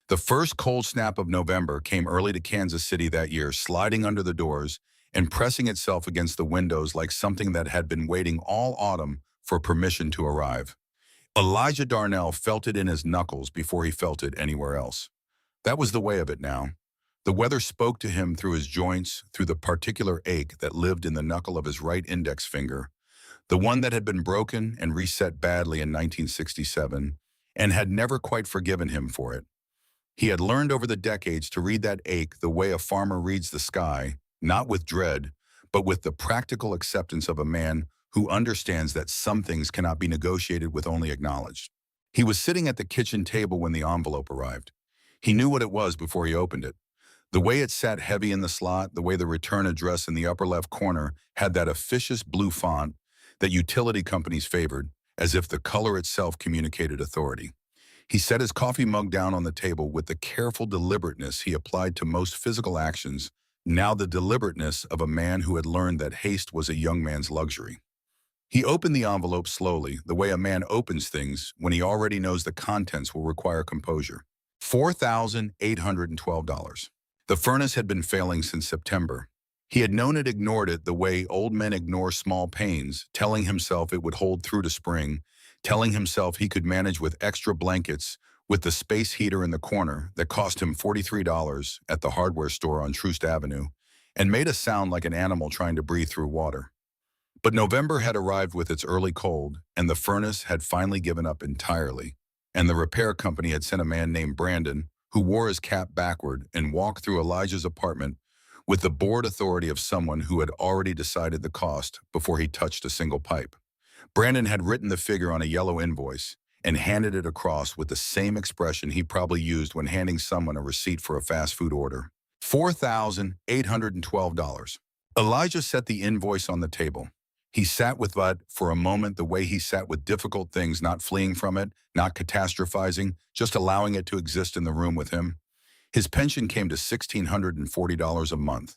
The first cold snap of November came early to Kansas City that year, sliding under the doors and pressing itself against the windows like something that had been waiting all autumn for permission to arrive. Elijah Darnell felt it in his knuckles before he felt it anywhere else. That was the way of it now. The weather spoke to him through his joints, through the particular ache that lived in the knuckle of his right index finger, the one that had been broken and reset badly in 1967 and had never quite forgiven him for it. He had learned over the decades to read that ache the way a farmer reads the sky, not with dread, but with the practical acceptance of a man who understands that some things cannot be negotiated with, only acknowledged. He was sitting at the kitchen table when the envelope arrived. He knew what it was before he opened it. The way it sat heavy in the slot, the way the return address in the upper left corner had that officious blue font that utility companies favored, as if the color itself communicated authority. He set his coffee mug down on the table with the careful deliberateness he applied to most physical actions, now the deliberateness of a man who had learned that haste was a young man's luxury. He opened the envelope slowly, the way a man opens things when he already knows the contents will require composure. $4,812. The furnace had been failing since September. He had known it ignored it the way old men ignore small pains, telling himself it would hold through to spring, telling himself he could manage with extra blankets, with the space heater in the corner that cost him $43 at the hardware store on Troost Avenue, and made a sound like an animal trying to breathe through water. But November had arrived with its early cold, and the furnace had finally given up entirely, and the repair company had sent a man named Brandon, who wore his cap backward and walked through Elijah's apartment with the bored authority of someone who had already decided the cost before he touched a single pipe. Brandon had written the figure on a yellow invoice and handed it across with the same expression he probably used when handing someone a receipt for a fast food order. $4,812. Elijah set the invoice on the table. He sat with that for a moment the way he sat with difficult things, not fleeing from it, not catastrophizing, just allowing it to exist in the room with him. His pension came to $1,640 a month.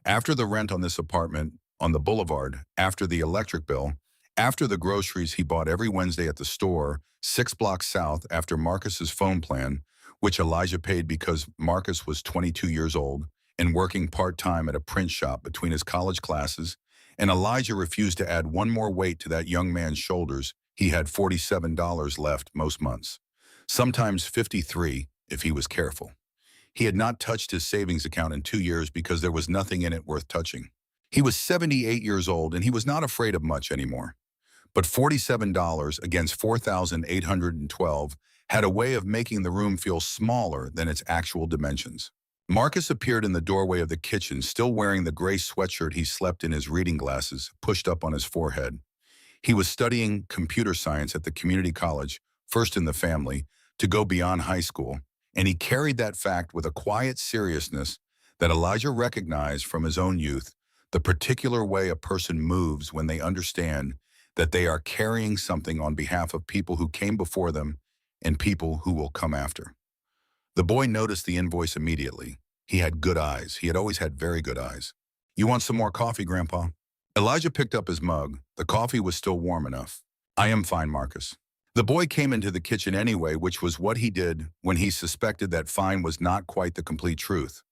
After the rent on this apartment on the boulevard, after the electric bill, after the groceries he bought every Wednesday at the store, 6 blocks south after Marcus's phone plan, which Elijah paid because Marcus was 22 years old and working part-time at a print shop between his college classes, and Elijah refused to add one more weight to that young man's shoulders, he had $47 left most months. Sometimes 53 if he was careful. He had not touched his savings account in 2 years because there was nothing in it worth touching. He was 78 years old and he was not afraid of much anymore. But $47 against $4,812 had a way of making the room feel smaller than its actual dimensions. Marcus appeared in the doorway of the kitchen, still wearing the gray sweatshirt he slept in, his reading glasses pushed up on his forehead. He was studying computer science at the community college, first in the family, to go beyond high school, and he carried that fact with a quiet seriousness that Elijah recognized from his own youth, the particular way a person moves when they understand that they are carrying something on behalf of people who came before them and people who will come after. The boy noticed the invoice immediately. He had good eyes. He had always had very good eyes. "You want some more coffee, Grandpa?" Elijah picked up his mug. The coffee was still warm enough. "I am fine, Marcus." The boy came into the kitchen anyway, which was what he did when he suspected that fine was not quite the complete truth.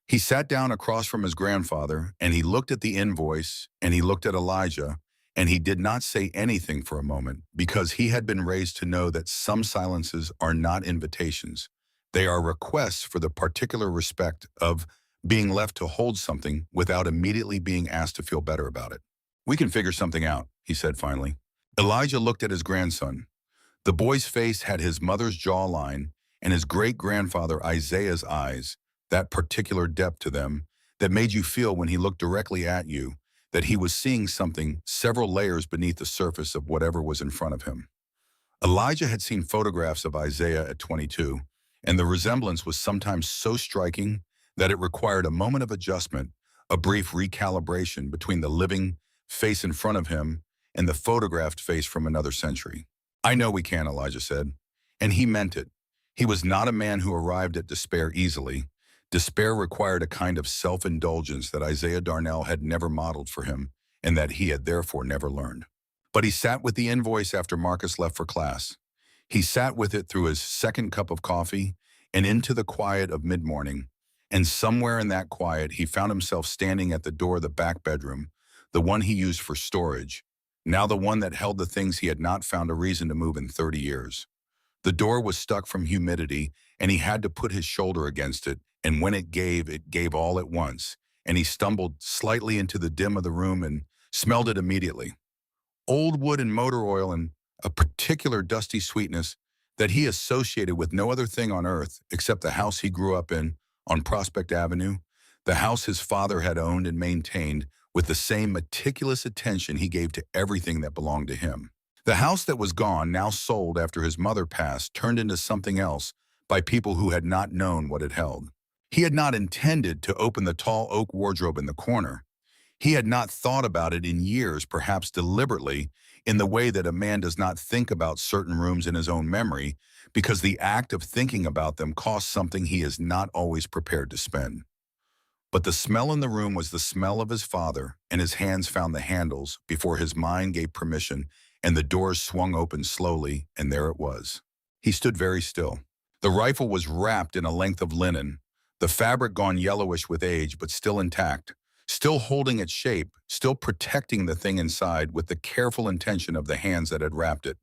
He sat down across from his grandfather, and he looked at the invoice, and he looked at Elijah, and he did not say anything for a moment because he had been raised to know that some silences are not invitations. They are requests for the particular respect of being left to hold something without immediately being asked to feel better about it. "We can figure something out," he said finally. Elijah looked at his grandson. The boy's face had his mother's jawline and his great-grandfather Isaiah's eyes, that particular depth to them that made you feel when he looked directly at you that he was seeing something several layers beneath the surface of whatever was in front of him. Elijah had seen photographs of Isaiah at 22, and the resemblance was sometimes so striking that it required a moment of adjustment, a brief recalibration between the living face in front of him and the photographed face from another century. "I know we can," Elijah said, and he meant it. He was not a man who arrived at despair easily. Despair required a kind of self-indulgence that Isaiah Darnell had never modeled for him and that he had therefore never learned. But he sat with the invoice after Marcus left for class. He sat with it through his second cup of coffee, and into the quiet of mid-morning. And somewhere in that quiet, he found himself standing at the door of the back bedroom, the one he used for storage, now the one that held the things he had not found a reason to move in 30 years. The door was stuck from humidity, and he had to put his shoulder against it, and when it gave all at once, and he stumbled slightly into the dim of the room and smelled it immediately. Old wood and motor oil and a particular dusty sweetness that he associated with no other thing on earth except the house he grew up in on Prospect Avenue, the house his father had owned and maintained with the same meticulous attention he gave to everything that belonged to him. The house that was gone, now sold after his mother passed, turned into something else by people who had not known what it held. He had not intended to open the tall oak wardrobe in the corner. He had not thought about it in years, perhaps deliberately, in the way that a man does not think about certain rooms in his own memory, because the act of thinking about them costs something he is not always prepared to spend. But the smell in the room was the smell of his father, and his hands found the handles before his mind gave permission, and the doors swung open slowly, and there it was. He stood very still. The rifle was wrapped in a length of linen, the fabric gone yellowish with age, but still intact, still holding its shape, still protecting the thing inside with the careful intention of the hands that had wrapped it.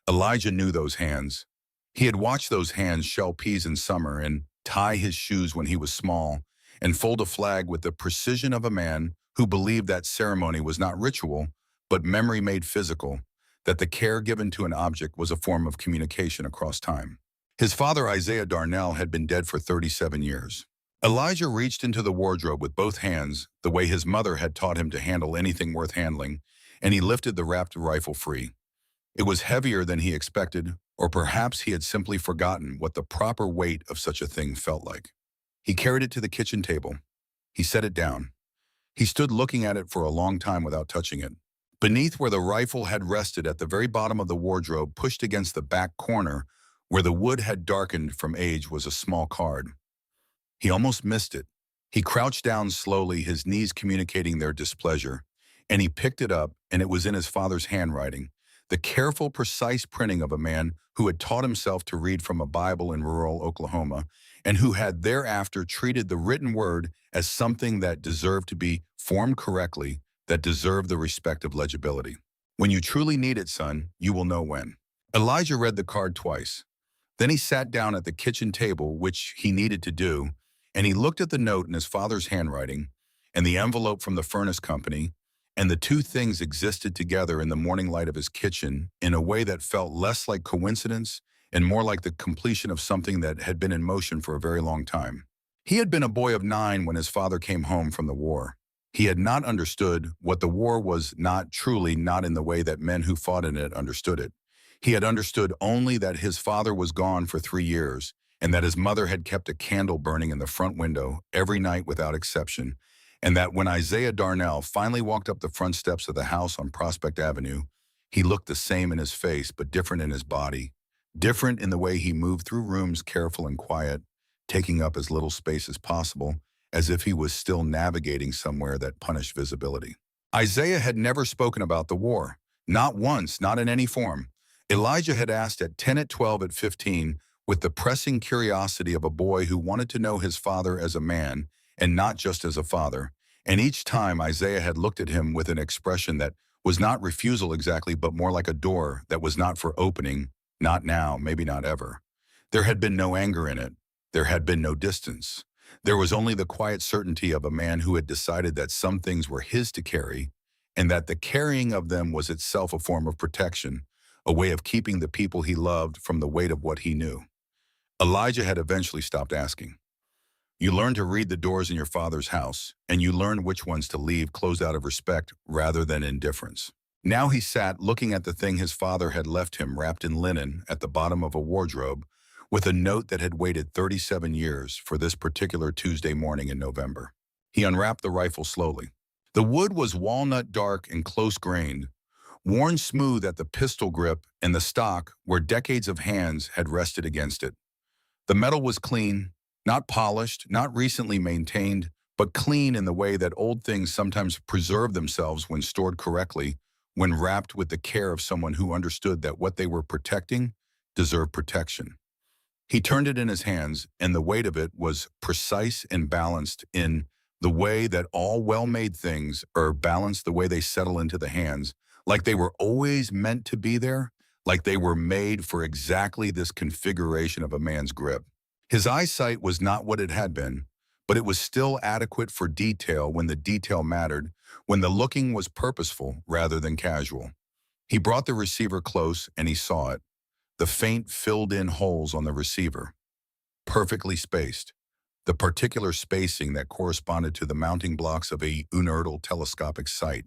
Elijah knew those hands. He had watched those hands shell peas in summer and tie his shoes when he was small and fold a flag with the precision of a man who believed that ceremony was not ritual, but memory made physical, that the care given to an object was a form of communication across time. His father, Isaiah Darnell, had been dead for 37 years. Elijah reached into the wardrobe with both hands, the way his mother had taught him to handle anything worth handling, and he lifted the wrapped rifle free. It was heavier than he expected, or perhaps he had simply forgotten what the proper weight of such a thing felt like. He carried it to the kitchen table. He set it down. He stood looking at it for a long time without touching it. Beneath where the rifle had rested at the very bottom of the wardrobe, pushed against the back corner, where the wood had darkened from age, was a small card. He almost missed it. He crouched down slowly, his knees communicating their displeasure, and he picked it up, and it was in his father's handwriting, the careful, precise printing of a man who had taught himself to read from a Bible in rural Oklahoma, and who had thereafter treated the written word as something that deserved to be formed correctly, that deserved the respect of legibility. When you truly need it, son, you will know when. Elijah read the card twice. Then he sat down at the kitchen table, which he needed to do, and he looked at the note in his father's handwriting and the envelope from the furnace company, and the two things existed together in the morning light of his kitchen in a way that felt less like coincidence and more like the completion of something that had been in motion for a very long time. He had been a boy of 9 when his father came home from the war. He had not understood what the war was, not truly, not in the way that men who fought in it understood it. He had understood only that his father was gone for 3 years, and that his mother had kept a candle burning in the front window every night without exception, and that when Isaiah Darnell finally walked up the front steps of the house on Prospect Avenue, he looked the same in his face but different in his body, different in the way he moved through rooms careful and quiet, taking up as little space as possible, as if he was still navigating somewhere that punished visibility. Isaiah had never spoken about the war, not once, not in any form. Elijah had asked at 10, at 12, at 15, with the pressing curiosity of a boy who wanted to know his father as a man and not just as a father, and each time Isaiah had looked at him with an expression that was not refusal exactly, but more like a door that was not for opening, not now, maybe not ever. There had been no anger in it. There had been no distance. There was only the quiet certainty of a man who had decided that some things were his to carry, and that the carrying of them was itself a form of protection, a way of keeping the people he loved from the weight of what he knew. Elijah had eventually stopped asking. You learn to read the doors in your father's house, and you learn which ones to leave closed out of respect rather than indifference. Now he sat looking at the thing his father had left him wrapped in linen at the bottom of a wardrobe, with a note that had waited 37 years for this particular Tuesday morning in November. He unwrapped the rifle slowly. The wood was walnut dark and close-grained, worn smooth at the pistol grip and the stock where decades of hands had rested against it. The metal was clean, not polished, not recently maintained, but clean in the way that old things sometimes preserve themselves when stored correctly, when wrapped with the care of someone who understood that what they were protecting deserved protection. He turned it in his hands, and the weight of it was precise and balanced in the way that all well-made things are balanced, the way they settle into the hands, like they were always meant to be there, like they were made for exactly this configuration of a man's grip. His eyesight was not what it had been, but it was still adequate for detail when the detail mattered, when the looking was purposeful rather than casual. He brought the receiver close and he saw it, the faint filled-in holes on the receiver, perfectly spaced, the particular spacing that corresponded to the mounting blocks of a unertal telescopic sight.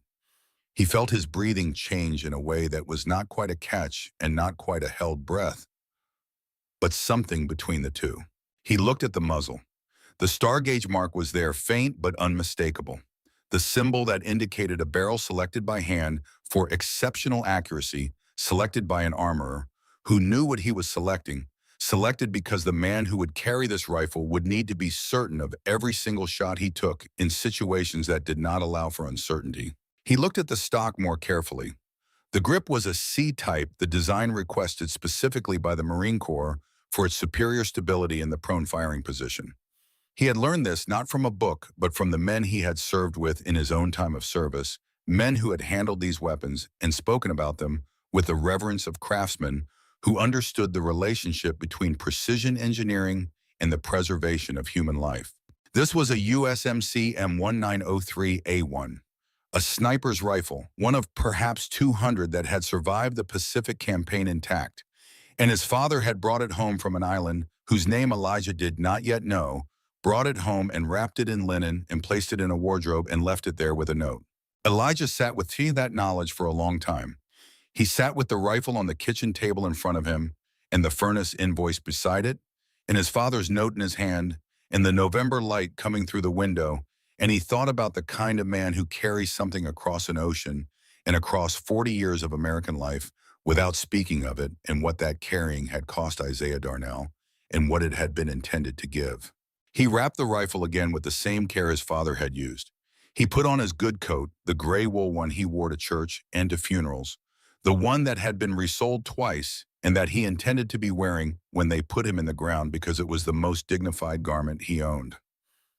He felt his breathing change in a way that was not quite a catch and not quite a held breath, but something between the two. He looked at the muzzle. The star gauge mark was there, faint but unmistakable. The symbol that indicated a barrel selected by hand for exceptional accuracy, selected by an armorer who knew what he was selecting, selected because the man who would carry this rifle would need to be certain of every single shot he took in situations that did not allow for uncertainty. He looked at the stock more carefully. The grip was a C-type, the design requested specifically by the Marine Corps for its superior stability in the prone firing position. He had learned this not from a book, but from the men he had served with in his own time of service, men who had handled these weapons and spoken about them with the reverence of craftsmen who understood the relationship between precision engineering and the preservation of human life. This was a USMC M1903A1, a sniper's rifle, one of perhaps 200 that had survived the Pacific campaign intact, and his father had brought it home from an island whose name Elijah did not yet know, brought it home and wrapped it in linen and placed it in a wardrobe and left it there with a note. Elijah sat with that knowledge for a long time. He sat with the rifle on the kitchen table in front of him, and the furnace invoice beside it, and his father's note in his hand, and the November light coming through the window, and he thought about the kind of man who carries something across an ocean and across 40 years of American life without speaking of it, and what that carrying had cost Isaiah Darnell, and what it had been intended to give. He wrapped the rifle again with the same care his father had used. He put on his good coat, the gray wool one he wore to church and to funerals, the one that had been resold twice and that he intended to be wearing when they put him in the ground because it was the most dignified garment he owned.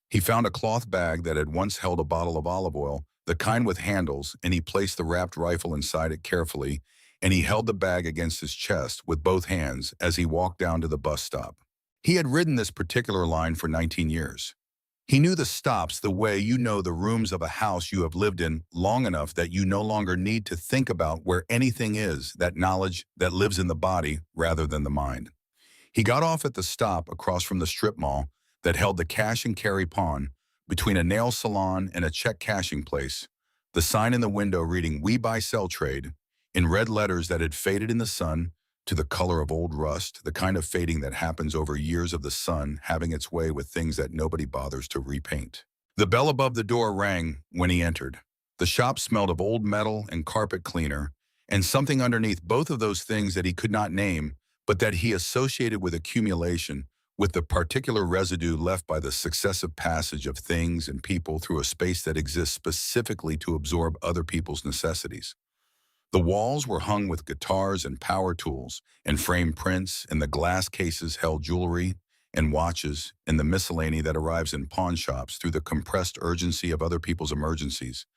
He found a cloth bag that had once held a bottle of olive oil, the kind with handles, and he placed the wrapped rifle inside it carefully, and he held the bag against his chest with both hands as he walked down to the bus stop. He had ridden this particular line for 19 years. He knew the stops the way you know the rooms of a house you have lived in long enough that you no longer need to think about where anything is, that knowledge that lives in the body rather than the mind. He got off at the stop across from the strip mall that held the cash and carry pawn between a nail salon and a check cashing place, the sign in the window reading "We Buy Sell Trade" in red letters that had faded in the sun to the color of old rust, the kind of fading that happens over years of the sun having its way with things that nobody bothers to repaint. The bell above the door rang when he entered. The shop smelled of old metal and carpet cleaner, and something underneath both of those things that he could not name, but that he associated with accumulation, with the particular residue left by the successive passage of things and people through a space that exists specifically to absorb other people's necessities. The walls were hung with guitars and power tools and framed prints, and the glass cases held jewelry and watches and the miscellany that arrives in pawn shops through the compressed urgency of other people's emergencies,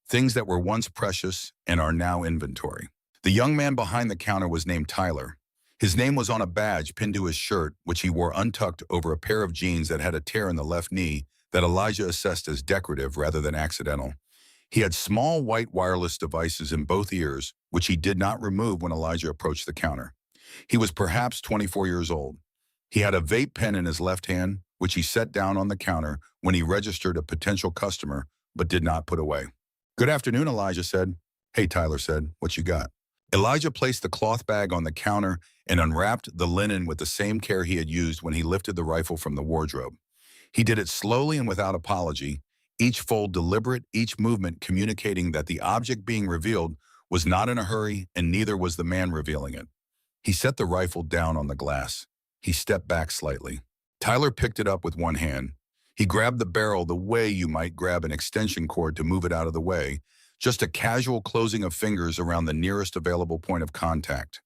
things that were once precious and are now inventory. The young man behind the counter was named Tyler. His name was on a badge pinned to his shirt, which he wore untucked over a pair of jeans that had a tear in the left knee that Elijah assessed as decorative rather than accidental. He had small white wireless devices in both ears, which he did not remove when Elijah approached the counter. He was perhaps 24 years old. He had a vape pen in his left hand, which he set down on the counter when he registered a potential customer, but did not put away. "Good afternoon," Elijah said. "Hey," Tyler said, "what you got?" Elijah placed the cloth bag on the counter and unwrapped the linen with the same care he had used when he lifted the rifle from the wardrobe. He did it slowly and without apology, each fold deliberate, each movement communicating that the object being revealed was not in a hurry and neither was the man revealing it. He set the rifle down on the glass. He stepped back slightly. Tyler picked it up with one hand. He grabbed the barrel the way you might grab an extension cord to move it out of the way, just a casual closing of fingers around the nearest available point of contact.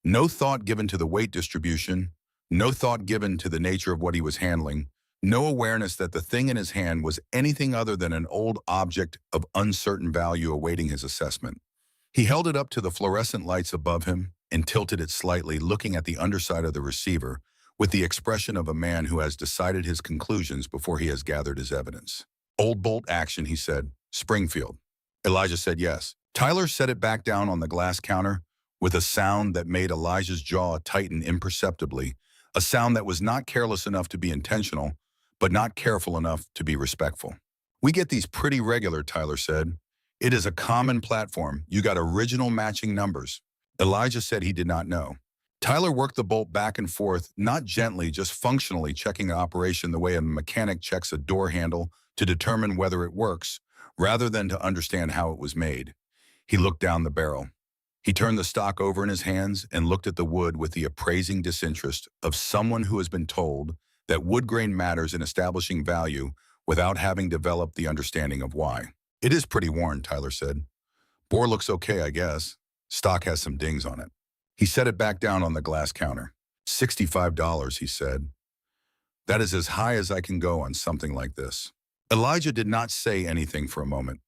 No thought given to the weight distribution, No thought given to the nature of what he was handling, no awareness that the thing in his hand was anything other than an old object of uncertain value awaiting his assessment. He held it up to the fluorescent lights above him and tilted it slightly, looking at the underside of the receiver with the expression of a man who has decided his conclusions before he has gathered his evidence. Old bolt action, he said. Springfield. Elijah said yes. Tyler set it back down on the glass counter with a sound that made Elijah's jaw tighten imperceptibly, a sound that was not careless enough to be intentional, but not careful enough to be respectful. We get these pretty regular, Tyler said. It is a common platform. You got original matching numbers. Elijah said he did not know. Tyler worked the bolt back and forth, not gently, just functionally checking the operation the way a mechanic checks a door handle to determine whether it works, rather than to understand how it was made. He looked down the barrel. He turned the stock over in his hands and looked at the wood with the appraising disinterest of someone who has been told that wood grain matters in establishing value without having developed the understanding of why. It is pretty worn, Tyler said. Bore looks okay, I guess. Stock has some dings on it. He set it back down on the glass counter. $65, he said. That is as high as I can go on something like this. Elijah did not say anything for a moment.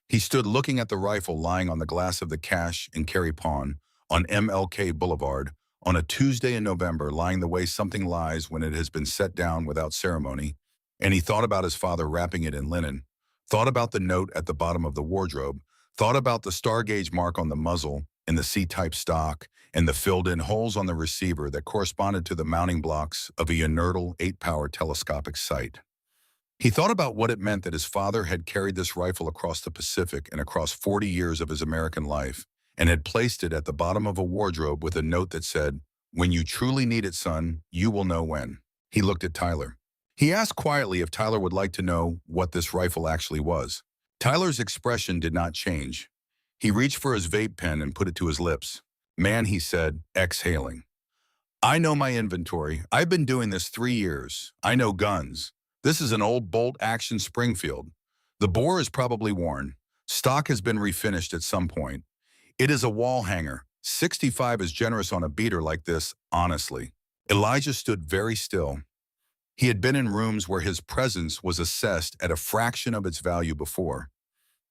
He stood looking at the rifle lying on the glass of the cash and carry pawn on MLK Boulevard on a Tuesday in November, lying the way something lies when it has been set down without ceremony, and he thought about his father wrapping it in linen, thought about the note at the bottom of the wardrobe, thought about the star gauge mark on the muzzle and the C-type stock, and the filled-in holes on the receiver that corresponded to the mounting blocks of a inertial 8-power telescopic sight. He thought about what it meant that his father had carried this rifle across the Pacific and across 40 years of his American life, and had placed it at the bottom of a wardrobe with a note that said, "When you truly need it, son, you will know when." He looked at Tyler. He asked quietly if Tyler would like to know what this rifle actually was. Tyler's expression did not change. He reached for his vape pen and put it to his lips. "Man," he said, exhaling. "I know my inventory. I've been doing this 3 years. I know guns. This is an old bolt-action Springfield. The bore is probably worn. Stock has been refinished at some point. It is a wall hanger. 65 is generous on a beater like this, honestly." Elijah stood very still. He had been in rooms where his presence was assessed at a fraction of its value before.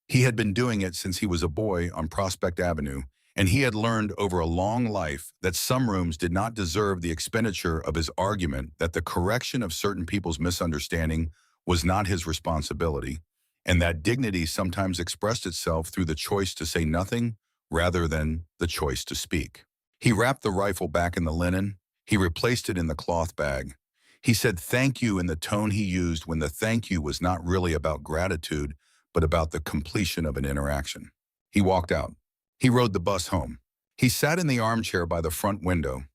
He had been doing it since he was a boy on Prospect Avenue, and he had learned over a long life that some rooms did not deserve the expenditure of his argument, that the correction of certain people's misunderstanding was not his responsibility, and that dignity sometimes expressed itself through the choice to say nothing rather than the choice to speak. He wrapped the rifle back in the linen. He replaced it in the cloth bag. He said thank you in the tone he used when the thank you was not really about gratitude, but about the completion of an interaction. He walked out. He rode the bus home. He sat in the armchair by the front window,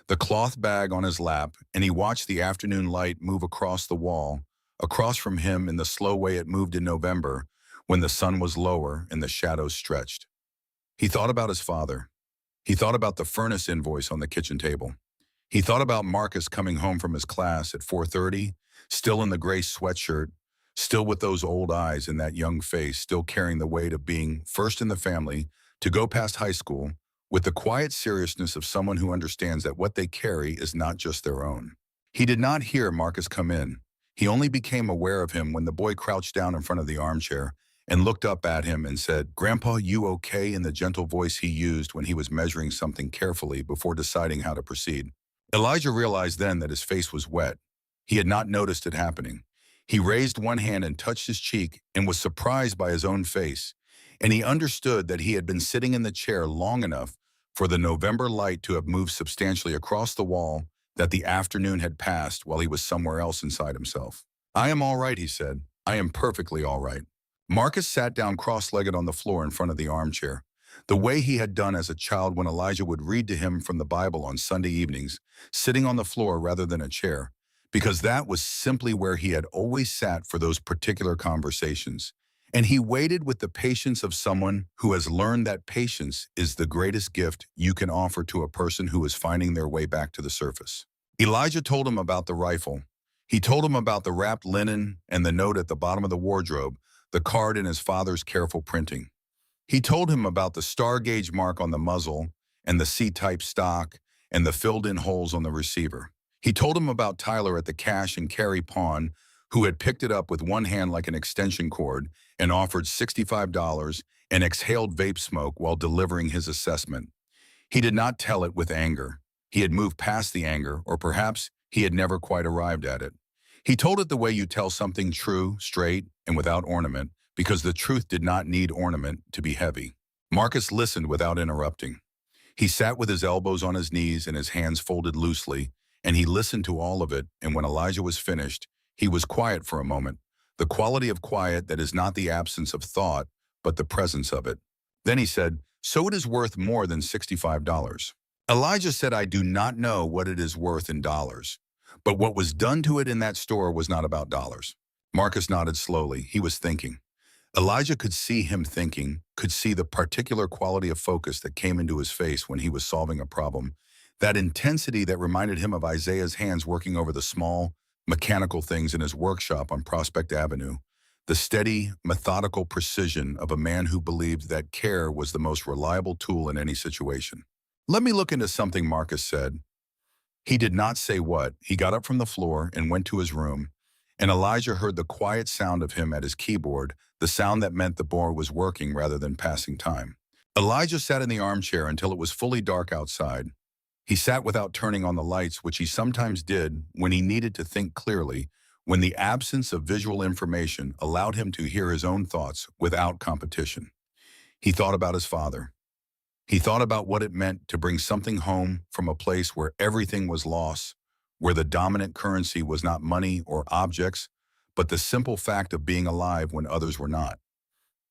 the cloth bag on his lap, and he watched the afternoon light move across the wall, across from him in the slow way it moved in November, when the sun was lower and the shadows stretched. He thought about his father. He thought about the furnace invoice on the kitchen table. He thought about Marcus coming home from his class at 4:30, still in the gray sweatshirt, still with those old eyes and that young face, still carrying the weight of being first in the family, to go past high school with the quiet seriousness of someone who understands that what they carry is not just their own. He did not hear Marcus come in. He only became aware of him when the boy crouched down in front of the armchair and looked up at him and said, "Grandpa, you okay?" in the gentle voice he used when he was measuring something carefully before deciding how to proceed. Elijah realized then that his face was wet. He had not noticed it happening. He raised one hand and touched his cheek and was surprised by his own face, and he understood that he had been sitting in the chair long enough for the November light to have moved substantially across the wall, that the afternoon had passed while he was somewhere else inside himself. "I am all right," he said. "I am perfectly all right." Marcus sat down cross-legged on the floor in front of the armchair, the way he had done as a child when Elijah would read to him from the Bible on Sunday evenings, sitting on the floor rather than a chair, because that was simply where he had always sat for those particular conversations. And he waited with the patience of someone who has learned that patience is the greatest gift you can offer to a person who is finding their way back to the surface. Elijah told him about the rifle. He told him about the wrapped linen and the note at the bottom of the wardrobe, the card in his father's careful printing. He told him about the star gauge mark on the muzzle and the C-type stock and the filled-in holes on the receiver. He told him about Tyler at the cash and carry pawn, who had picked it up with one hand like an extension cord and offered $65 and exhaled vape smoke while delivering his assessment. He did not tell it with anger. He had moved past the anger, or perhaps he had never quite arrived at it. He told it the way you tell something true, straight, and without ornament, because the truth did not need ornament to be heavy. Marcus listened without interrupting. He sat with his elbows on his knees and his hands folded loosely, and he listened to all of it, and when Elijah was finished, he was quiet for a moment, the quality of quiet that is not the absence of thought, but the presence of it. Then he said, "So it is worth more than $65. Elijah said, "I do not know what it is worth in dollars, but what was done to it in that store was not about dollars." Marcus nodded slowly. He was thinking. Elijah could see him thinking, could see the particular quality of focus that came into his face when he was solving a problem, that intensity that reminded him of Isaiah's hands working over the small, mechanical things in his workshop on Prospect Avenue, the steady, methodical precision of a man who believed that care was the most reliable tool in any situation. "Let me look into something," Marcus said. He did not say what. He got up from the floor and went to his room, and Elijah heard the quiet sound of him at his keyboard, the sound that meant the board was working rather than passing time. Elijah sat in the armchair until it was fully dark outside. He sat without turning on the lights, which he sometimes did when he needed to think clearly, when the absence of visual information allowed him to hear his own thoughts without competition. He thought about his father. He thought about what it meant to bring something home from a place where everything was lost, where the dominant currency was not money or objects, but the simple fact of being alive when others were not.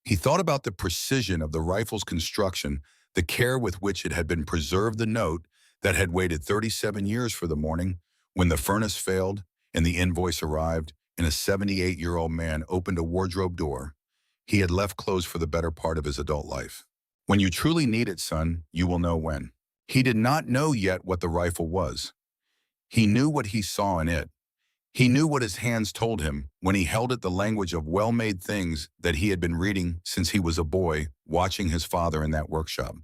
He thought about the precision of the rifle's construction, the care with which it had been preserved, the note that had waited 37 years for the morning when the furnace failed and the invoice arrived and a 78-year-old man opened a wardrobe door. He had left clothes for the better part of his adult life. "When you truly need it, son, you will know when." He did not know yet what the rifle was. He knew what he saw in it. He knew what his hands told him when he held it, the language of well-made things that he had been reading since he was a boy, watching his father in that workshop.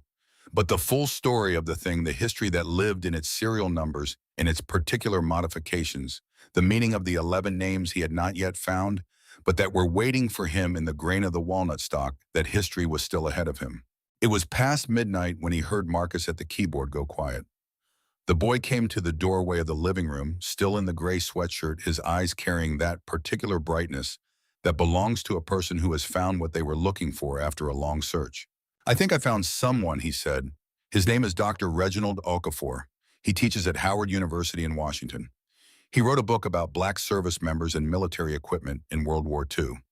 But the full story of the thing, the history that lived in its serial numbers and its particular modifications, the meaning of the 11 names he had not yet found, but that were waiting for him in the grain of the walnut stalk, that history was still ahead of him. It was past midnight when he heard Marcus at the keyboard go quiet. The boy came to the doorway of the living room, still in the gray sweatshirt, his eyes carrying that particular brightness that belongs to a person who has found what they were looking for after a long search. "I think I found someone," he said. "His name is Dr. Reginald Okafor. He teaches at Howard University in Washington. He wrote a book about black service members and military equipment in World War II.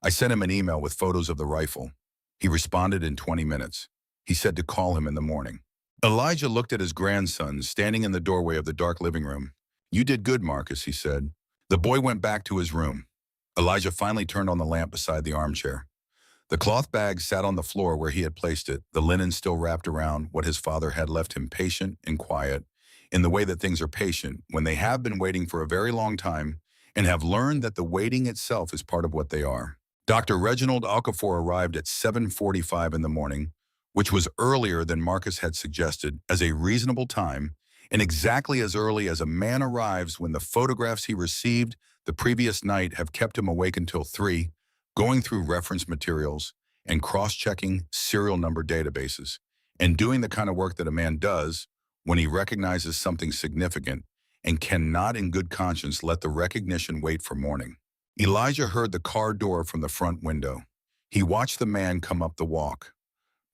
I sent him an email with photos of the rifle. He responded in 20 minutes. He said to call him in the morning." Elijah looked at his grandson, standing in the doorway of the dark living room. "You did good, Marcus," he said. The boy went back to his room. Elijah finally turned on the lamp beside the armchair. The cloth bag sat on the floor where he had placed it, the linen still wrapped around what his father had left him, patient and quiet, in the way that things are patient when they have been waiting for a very long time and have learned that the waiting itself is part of what they are. Dr. Reginald Okafor arrived at 7:45 in the morning, which was earlier than Marcus had suggested as a reasonable time, and exactly as early as a man arrives when the photographs he received the previous night have kept him awake until 3, going through reference materials and cross-checking serial number databases, and doing the kind of work that a man does when he recognizes something significant and cannot in good conscience let the recognition wait for morning. Elijah heard the car door from the front window. He watched the man come up the walk.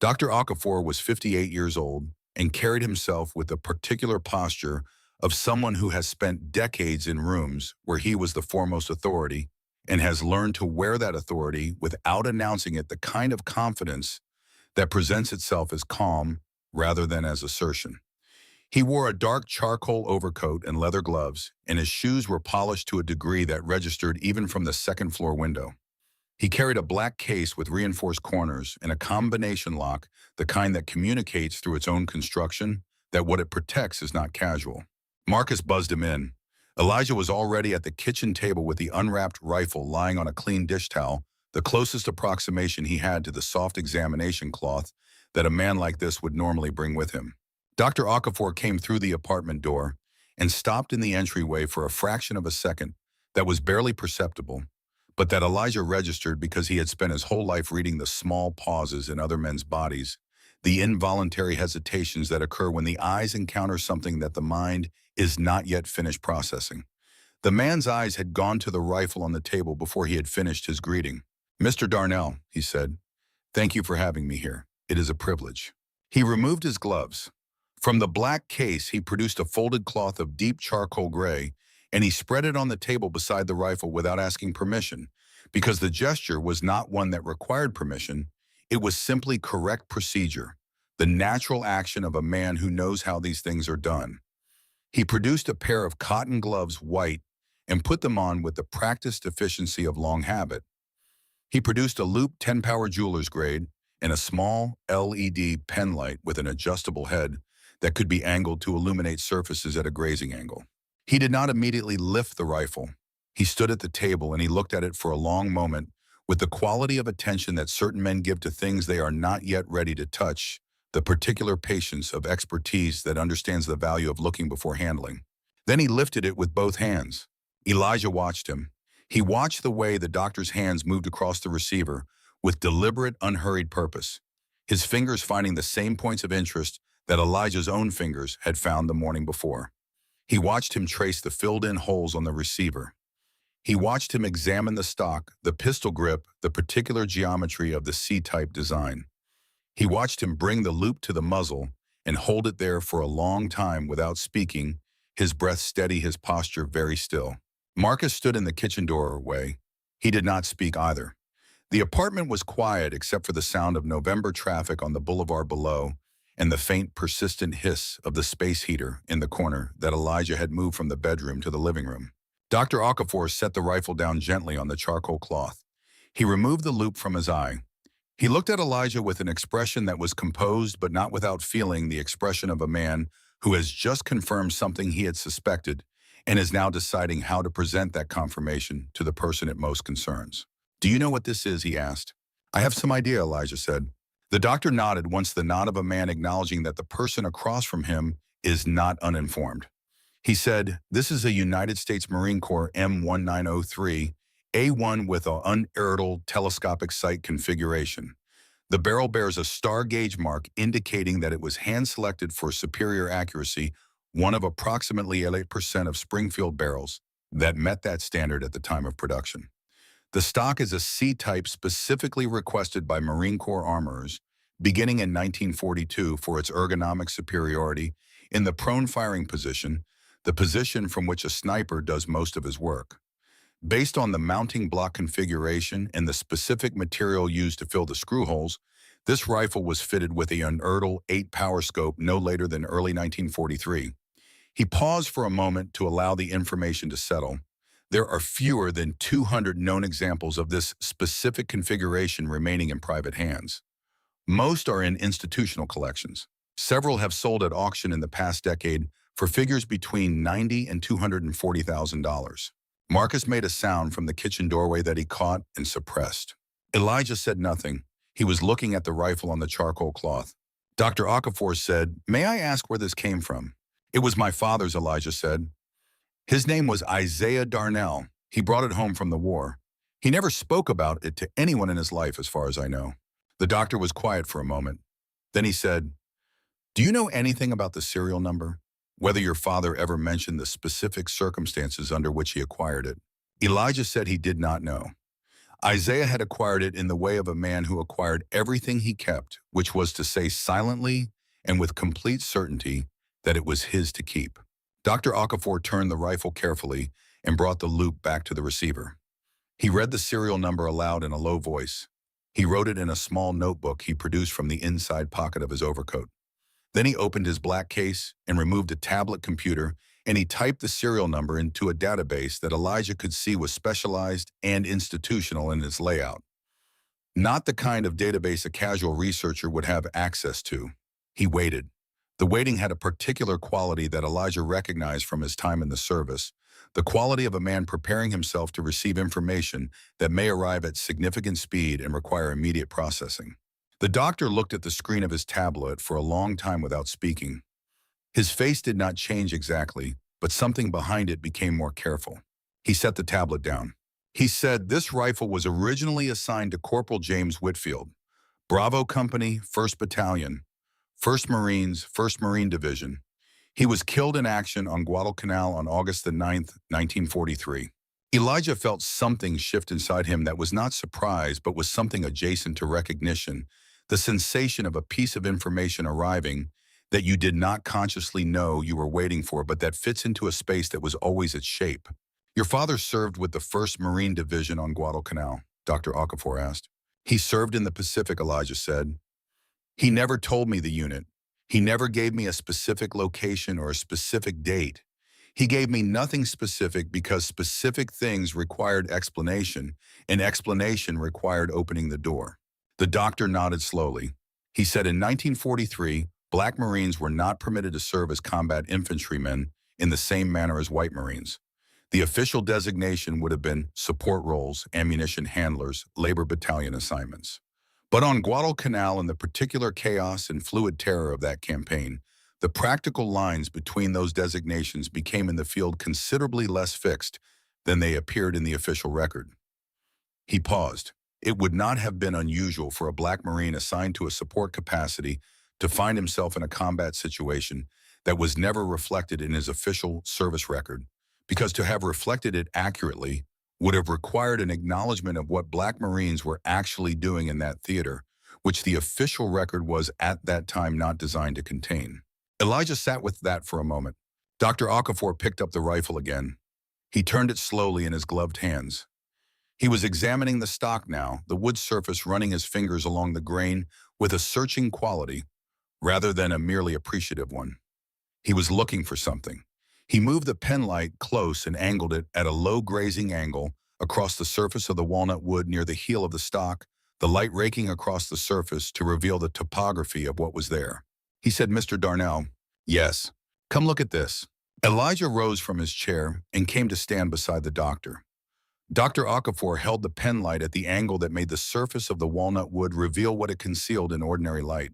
Dr. Okafor was 58 years old and carried himself with a particular posture of someone who has spent decades in rooms where he was the foremost authority and has learned to wear that authority without announcing it, the kind of confidence that presents itself as calm rather than as assertion. He wore a dark charcoal overcoat and leather gloves, and his shoes were polished to a degree that registered even from the second-floor window. He carried a black case with reinforced corners and a combination lock, the kind that communicates through its own construction that what it protects is not casual. Marcus buzzed him in. Elijah was already at the kitchen table with the unwrapped rifle lying on a clean dish towel, the closest approximation he had to the soft examination cloth that a man like this would normally bring with him. Dr. Okafor came through the apartment door, and stopped in the entryway for a fraction of a second that was barely perceptible, but that Elijah registered because he had spent his whole life reading the small pauses in other men's bodies, the involuntary hesitations that occur when the eyes encounter something that the mind is not yet finished processing. The man's eyes had gone to the rifle on the table before he had finished his greeting. "Mr. Darnell," he said, "thank you for having me here. It is a privilege." He removed his gloves. From the black case, he produced a folded cloth of deep charcoal gray, and he spread it on the table beside the rifle without asking permission, because the gesture was not one that required permission. It was simply correct procedure, the natural action of a man who knows how these things are done. He produced a pair of cotton gloves, white, and put them on with the practiced efficiency of long habit. He produced a loop 10-power jeweler's grade and a small LED pen light with an adjustable head that could be angled to illuminate surfaces at a grazing angle. He did not immediately lift the rifle. He stood at the table and he looked at it for a long moment with the quality of attention that certain men give to things they are not yet ready to touch, the particular patience of expertise that understands the value of looking before handling. Then he lifted it with both hands. Elijah watched him. He watched the way the doctor's hands moved across the receiver with deliberate, unhurried purpose, his fingers finding the same points of interest that Elijah's own fingers had found the morning before. He watched him trace the filled-in holes on the receiver. He watched him examine the stock, the pistol grip, the particular geometry of the C-type design. He watched him bring the loop to the muzzle and hold it there for a long time without speaking, his breath steady, his posture very still. Marcus stood in the kitchen doorway. He did not speak either. The apartment was quiet except for the sound of November traffic on the boulevard below and the faint, persistent hiss of the space heater in the corner that Elijah had moved from the bedroom to the living room. Dr. Okafor set the rifle down gently on the charcoal cloth. He removed the loop from his eye. He looked at Elijah with an expression that was composed but not without feeling, the expression of a man who has just confirmed something he had suspected and is now deciding how to present that confirmation to the person it most concerns. "Do you know what this is?" he asked. "I have some idea," Elijah said. The doctor nodded, once the nod of a man acknowledging that the person across from him is not uninformed. He said, "This is a United States Marine Corps M1903 A1 with an unertl telescopic sight configuration. The barrel bears a star gauge mark indicating that it was hand-selected for superior accuracy, one of approximately 8% of Springfield barrels that met that standard at the time of production. The stock is a C-type specifically requested by Marine Corps armorers beginning in 1942 for its ergonomic superiority in the prone firing position, the position from which a sniper does most of his work. Based on the mounting block configuration and the specific material used to fill the screw holes, this rifle was fitted with a unertl 8-power scope no later than early 1943. He paused for a moment to allow the information to settle. There are fewer than 200 known examples of this specific configuration remaining in private hands. Most are in institutional collections. Several have sold at auction in the past decade for figures between $90,000 and $240,000. Marcus made a sound from the kitchen doorway that he caught and suppressed. Elijah said nothing. He was looking at the rifle on the charcoal cloth. Dr. Okafor said, "May I ask where this came from?" "It was my father's," Elijah said. "His name was Isaiah Darnell. He brought it home from the war. He never spoke about it to anyone in his life, as far as I know." The doctor was quiet for a moment. Then he said, "Do you know anything about the serial number? Whether your father ever mentioned the specific circumstances under which he acquired it?" Elijah said he did not know. Isaiah had acquired it in the way of a man who acquired everything he kept, which was to say silently and with complete certainty that it was his to keep. Dr. Okafor turned the rifle carefully and brought the loop back to the receiver. He read the serial number aloud in a low voice. He wrote it in a small notebook he produced from the inside pocket of his overcoat. Then he opened his black case and removed a tablet computer, and he typed the serial number into a database that Elijah could see was specialized and institutional in its layout. Not the kind of database a casual researcher would have access to. He waited. The waiting had a particular quality that Elijah recognized from his time in the service, the quality of a man preparing himself to receive information that may arrive at significant speed and require immediate processing. The doctor looked at the screen of his tablet for a long time without speaking. His face did not change exactly, but something behind it became more careful. He set the tablet down. He said this rifle was originally assigned to Corporal James Whitfield, Bravo Company, 1st Battalion, 1st Marines, 1st Marine Division. He was killed in action on Guadalcanal on August the 9th, 1943. Elijah felt something shift inside him that was not surprise, but was something adjacent to recognition, the sensation of a piece of information arriving that you did not consciously know you were waiting for, but that fits into a space that was always its shape. Your father served with the 1st Marine Division on Guadalcanal, Dr. Okafor asked. He served in the Pacific, Elijah said. He never told me the unit. He never gave me a specific location or a specific date. He gave me nothing specific because specific things required explanation, and explanation required opening the door. The doctor nodded slowly. He said in 1943, Black Marines were not permitted to serve as combat infantrymen in the same manner as white Marines. The official designation would have been support roles, ammunition handlers, labor battalion assignments. But on Guadalcanal and the particular chaos and fluid terror of that campaign, the practical lines between those designations became in the field considerably less fixed than they appeared in the official record. He paused. It would not have been unusual for a Black Marine assigned to a support capacity to find himself in a combat situation that was never reflected in his official service record, because to have reflected it accurately would have required an acknowledgement of what Black Marines were actually doing in that theater, which the official record was at that time not designed to contain. Elijah sat with that for a moment. Dr. Okafor picked up the rifle again. He turned it slowly in his gloved hands. He was examining the stock now, the wood surface, running his fingers along the grain with a searching quality, rather than a merely appreciative one. He was looking for something. He moved the penlight close and angled it at a low grazing angle across the surface of the walnut wood near the heel of the stock, the light raking across the surface to reveal the topography of what was there. He said, Mr. Darnell, yes, come look at this. Elijah rose from his chair and came to stand beside the doctor. Dr. Okafor held the penlight at the angle that made the surface of the walnut wood reveal what it concealed in ordinary light.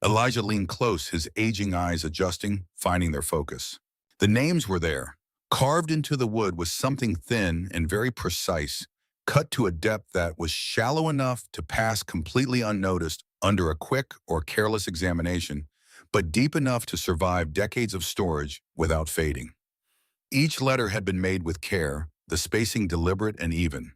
Elijah leaned close, his aging eyes adjusting, finding their focus. The names were there. Carved into the wood was something thin and very precise, cut to a depth that was shallow enough to pass completely unnoticed under a quick or careless examination, but deep enough to survive decades of storage without fading. Each letter had been made with care, the spacing deliberate and even.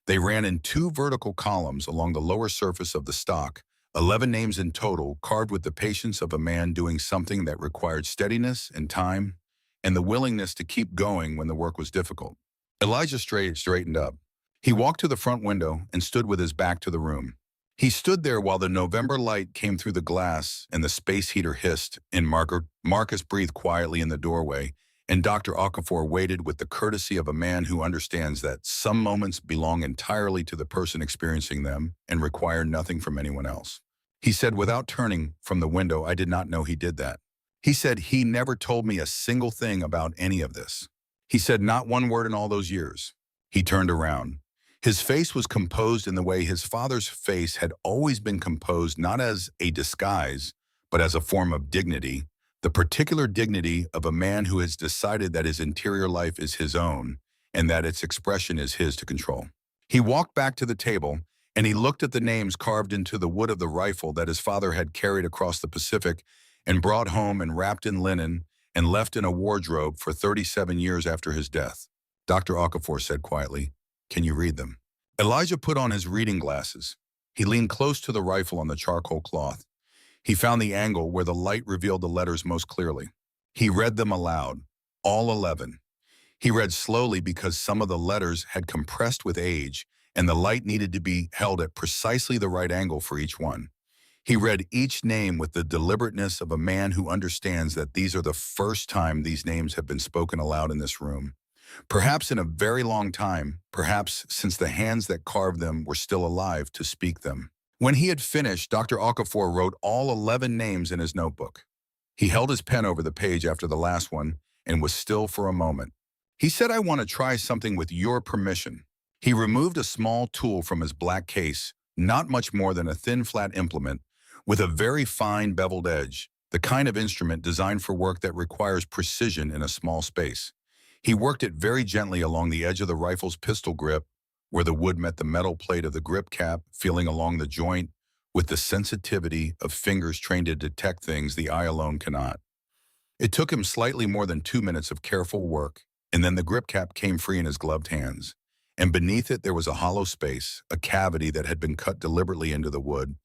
They ran in 2 vertical columns along the lower surface of the stock, 11 names in total, carved with the patience of a man doing something that required steadiness and time, and the willingness to keep going when the work was difficult. Elijah straightened up. He walked to the front window and stood with his back to the room. He stood there while the November light came through the glass and the space heater hissed, and Marcus breathed quietly in the doorway, and Dr. Okafor waited with the courtesy of a man who understands that some moments belong entirely to the person experiencing them and require nothing from anyone else. He said without turning from the window, I did not know he did that. He said he never told me a single thing about any of this. He said not one word in all those years. He turned around. His face was composed in the way his father's face had always been composed, not as a disguise, but as a form of dignity, the particular dignity of a man who has decided that his interior life is his own and that its expression is his to control. He walked back to the table and he looked at the names carved into the wood of the rifle that his father had carried across the Pacific and brought home and wrapped in linen and left in a wardrobe for 37 years after his death. Dr. Okafor said quietly, "Can you read them?" Elijah put on his reading glasses. He leaned close to the rifle on the charcoal cloth. He found the angle where the light revealed the letters most clearly. He read them aloud, all 11. He read slowly because some of the letters had compressed with age and the light needed to be held at precisely the right angle for each one. He read each name with the deliberateness of a man who understands that these are the first time these names have been spoken aloud in this room. Perhaps in a very long time, perhaps since the hands that carved them were still alive to speak them. When he had finished, Dr. Okafor wrote all 11 names in his notebook. He held his pen over the page after the last one and was still for a moment. He said, I want to try something with your permission. He removed a small tool from his black case, not much more than a thin, flat implement, with a very fine beveled edge, the kind of instrument designed for work that requires precision in a small space. He worked it very gently along the edge of the rifle's pistol grip, where the wood met the metal plate of the grip cap, feeling along the joint with the sensitivity of fingers trained to detect things the eye alone cannot. It took him slightly more than 2 minutes of careful work, and then the grip cap came free in his gloved hands. And beneath it there was a hollow space, a cavity that had been cut deliberately into the wood,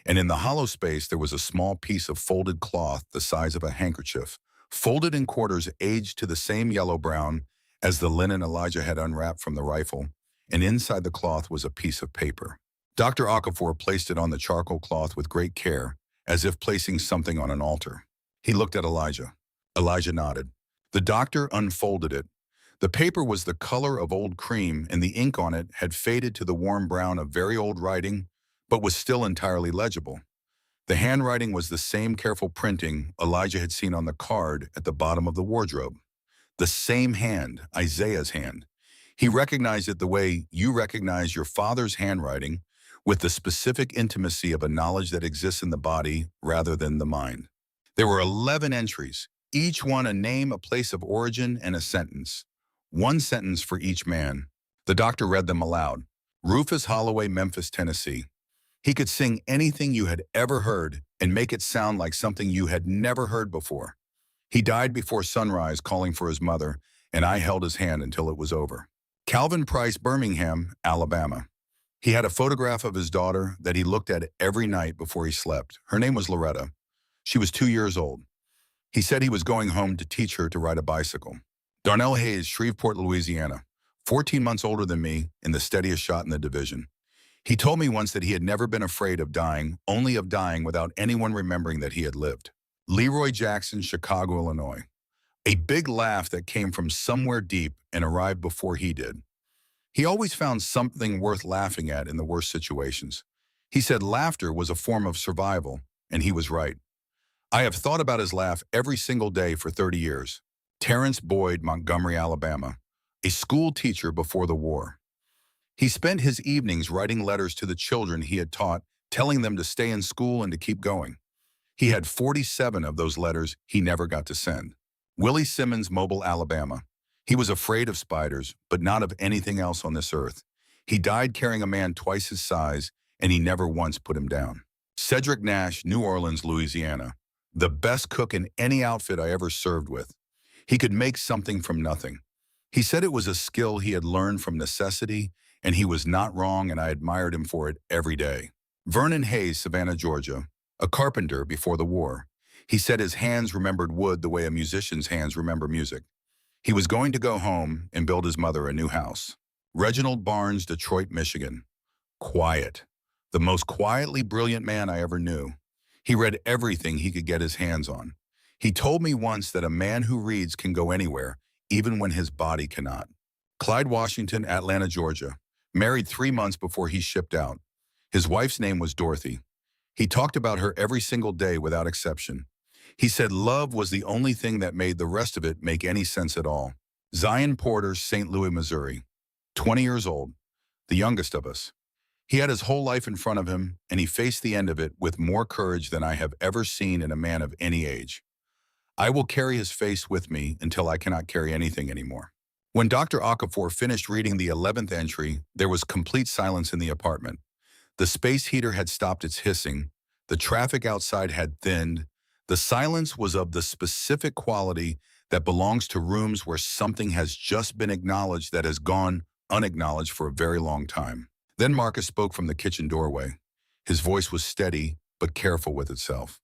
and in the hollow space there was a small piece of folded cloth the size of a handkerchief, folded in quarters aged to the same yellow-brown as the linen Elijah had unwrapped from the rifle, and inside the cloth was a piece of paper. Dr. Okafor placed it on the charcoal cloth with great care, as if placing something on an altar. He looked at Elijah. Elijah nodded. The doctor unfolded it. The paper was the color of old cream, and the ink on it had faded to the warm brown of very old writing, but was still entirely legible. The handwriting was the same careful printing Elijah had seen on the card at the bottom of the wardrobe. The same hand, Isaiah's hand. He recognized it the way you recognize your father's handwriting, with the specific intimacy of a knowledge that exists in the body rather than the mind. There were 11 entries, each one a name, a place of origin, and a sentence. One sentence for each man. The doctor read them aloud. Rufus Holloway, Memphis, Tennessee. He could sing anything you had ever heard and make it sound like something you had never heard before. He died before sunrise calling for his mother, and I held his hand until it was over. Calvin Price, Birmingham, Alabama. He had a photograph of his daughter that he looked at every night before he slept. Her name was Loretta. She was 2 years old. He said he was going home to teach her to ride a bicycle. Darnell Hayes, Shreveport, Louisiana. 14 months older than me and the steadiest shot in the division. He told me once that he had never been afraid of dying, only of dying without anyone remembering that he had lived. Leroy Jackson, Chicago, Illinois. A big laugh that came from somewhere deep and arrived before he did. He always found something worth laughing at in the worst situations. He said laughter was a form of survival, and he was right. I have thought about his laugh every single day for 30 years. Terrence Boyd, Montgomery, Alabama, a school teacher before the war. He spent his evenings writing letters to the children he had taught, telling them to stay in school and to keep going. He had 47 of those letters he never got to send. Willie Simmons, Mobile, Alabama. He was afraid of spiders, but not of anything else on this earth. He died carrying a man twice his size, and he never once put him down. Cedric Nash, New Orleans, Louisiana. The best cook in any outfit I ever served with. He could make something from nothing. He said it was a skill he had learned from necessity, and he was not wrong, and I admired him for it every day. Vernon Hayes, Savannah, Georgia, a carpenter before the war. He said his hands remembered wood the way a musician's hands remember music. He was going to go home and build his mother a new house. Reginald Barnes, Detroit, Michigan. Quiet. The most quietly brilliant man I ever knew. He read everything he could get his hands on. He told me once that a man who reads can go anywhere, even when his body cannot. Clyde Washington, Atlanta, Georgia. Married 3 months before he shipped out. His wife's name was Dorothy. He talked about her every single day without exception. He said love was the only thing that made the rest of it make any sense at all. Zion Porter, St. Louis, Missouri. 20 years old, the youngest of us. He had his whole life in front of him, and he faced the end of it with more courage than I have ever seen in a man of any age. I will carry his face with me until I cannot carry anything anymore. When Dr. Okafor finished reading the 11th entry, there was complete silence in the apartment. The space heater had stopped its hissing. The traffic outside had thinned. The silence was of the specific quality that belongs to rooms where something has just been acknowledged that has gone unacknowledged for a very long time. Then Marcus spoke from the kitchen doorway. His voice was steady, but careful with itself.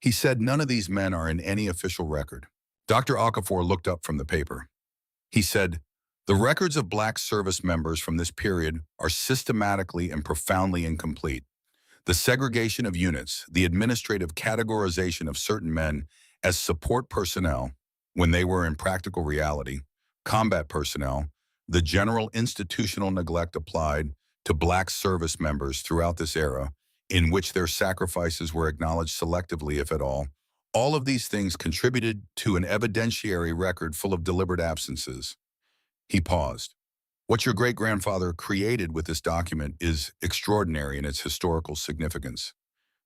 He said none of these men are in any official record. Dr. Okafor looked up from the paper. He said, the records of black service members from this period are systematically and profoundly incomplete. The segregation of units, the administrative categorization of certain men as support personnel, when they were in practical reality, combat personnel, the general institutional neglect applied to black service members throughout this era, in which their sacrifices were acknowledged selectively, if at all of these things contributed to an evidentiary record full of deliberate absences. He paused. What your great-grandfather created with this document is extraordinary in its historical significance.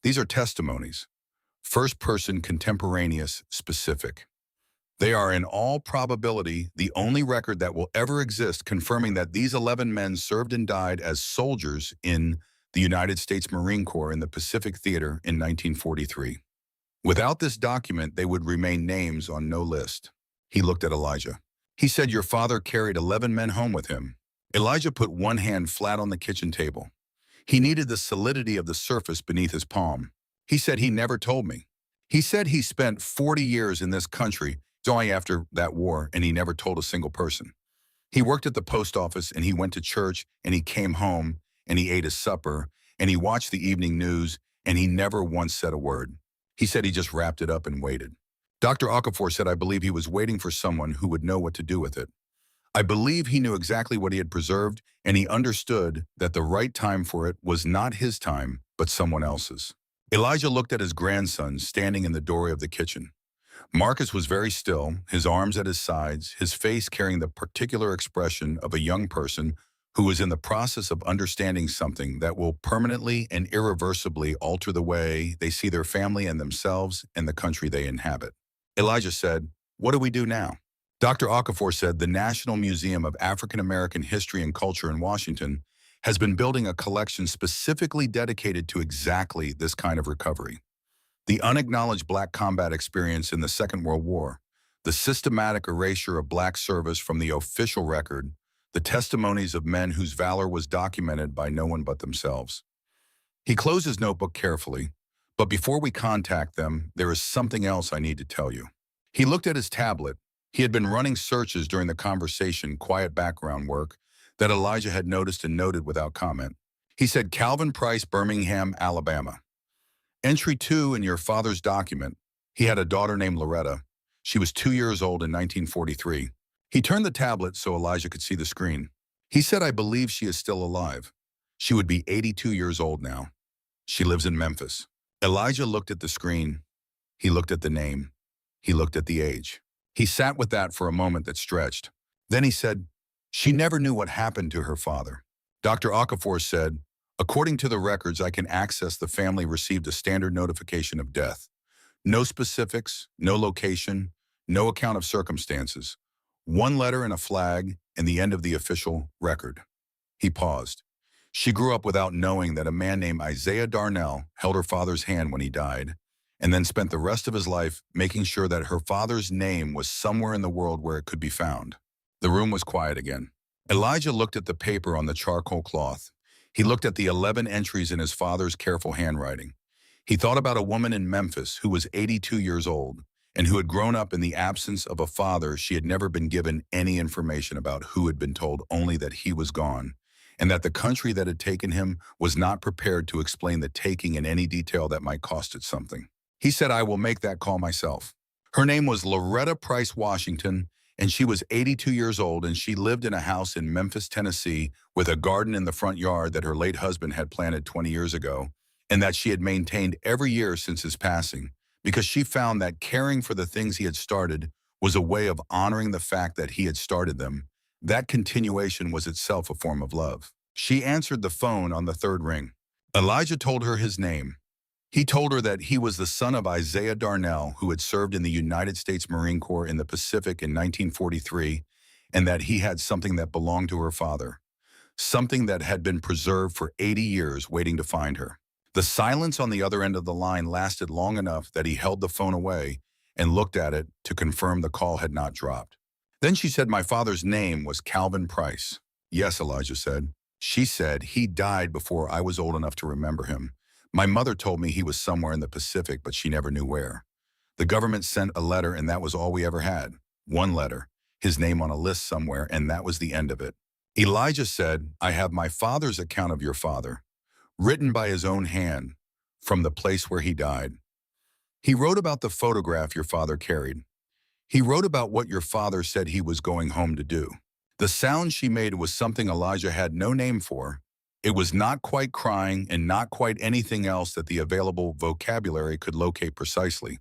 These are testimonies. first-person contemporaneous specific. They are in all probability the only record that will ever exist confirming that these 11 men served and died as soldiers in the United States Marine Corps in the Pacific Theater in 1943. Without this document, they would remain names on no list. He looked at Elijah. He said, "Your father carried 11 men home with him." Elijah put one hand flat on the kitchen table. He needed the solidity of the surface beneath his palm. He said, "He never told me." He said he spent 40 years in this country only after that war, and he never told a single person. He worked at the post office, and he went to church, and he came home, and he ate his supper, and he watched the evening news, and he never once said a word. He said he just wrapped it up and waited. Dr. Okafor said, "I believe he was waiting for someone who would know what to do with it. I believe he knew exactly what he had preserved, and he understood that the right time for it was not his time, but someone else's." Elijah looked at his grandson standing in the doorway of the kitchen. Marcus was very still, his arms at his sides, his face carrying the particular expression of a young person who is in the process of understanding something that will permanently and irreversibly alter the way they see their family and themselves and the country they inhabit. Elijah said, "What do we do now?" Dr. Okafor said the National Museum of African American History and Culture in Washington has been building a collection specifically dedicated to exactly this kind of recovery. The unacknowledged Black combat experience in the Second World War, the systematic erasure of Black service from the official record, the testimonies of men whose valor was documented by no one but themselves. He closed his notebook carefully, but before we contact them, there is something else I need to tell you. He looked at his tablet. He had been running searches during the conversation, quiet background work, that Elijah had noticed and noted without comment. He said, "Calvin Price, Birmingham, Alabama. Entry 2 in your father's document. He had a daughter named Loretta. She was 2 years old in 1943. He turned the tablet so Elijah could see the screen. He said, "I believe she is still alive. She would be 82 years old now. She lives in Memphis." Elijah looked at the screen. He looked at the name. He looked at the age. He sat with that for a moment that stretched. Then he said, "She never knew what happened to her father." Dr. Okafor said, "According to the records I can access, the family received a standard notification of death. No specifics, no location, no account of circumstances. One letter and a flag, and the end of the official record." He paused. "She grew up without knowing that a man named Isaiah Darnell held her father's hand when he died, and then spent the rest of his life making sure that her father's name was somewhere in the world where it could be found." The room was quiet again. Elijah looked at the paper on the charcoal cloth. He looked at the 11 entries in his father's careful handwriting. He thought about a woman in Memphis who was 82 years old and who had grown up in the absence of a father. She had never been given any information about, who had been told only that he was gone, and that the country that had taken him was not prepared to explain the taking in any detail that might cost it something. He said, "I will make that call myself." Her name was Loretta Price Washington, and she was 82 years old, and she lived in a house in Memphis, Tennessee, with a garden in the front yard that her late husband had planted 20 years ago, and that she had maintained every year since his passing, because she found that caring for the things he had started was a way of honoring the fact that he had started them. That continuation was itself a form of love. She answered the phone on the third ring. Elijah told her his name. He told her that he was the son of Isaiah Darnell, who had served in the United States Marine Corps in the Pacific in 1943, and that he had something that belonged to her father, something that had been preserved for 80 years waiting to find her. The silence on the other end of the line lasted long enough that he held the phone away and looked at it to confirm the call had not dropped. Then she said, "My father's name was Calvin Price." "Yes," Elijah said. "She said he died before I was old enough to remember him. My mother told me he was somewhere in the Pacific, but she never knew where. The government sent a letter, and that was all we ever had. One letter, his name on a list somewhere, and that was the end of it." Elijah said, "I have my father's account of your father, written by his own hand, from the place where he died. He wrote about the photograph your father carried. He wrote about what your father said he was going home to do." The sound she made was something Elijah had no name for. It was not quite crying and not quite anything else that the available vocabulary could locate precisely.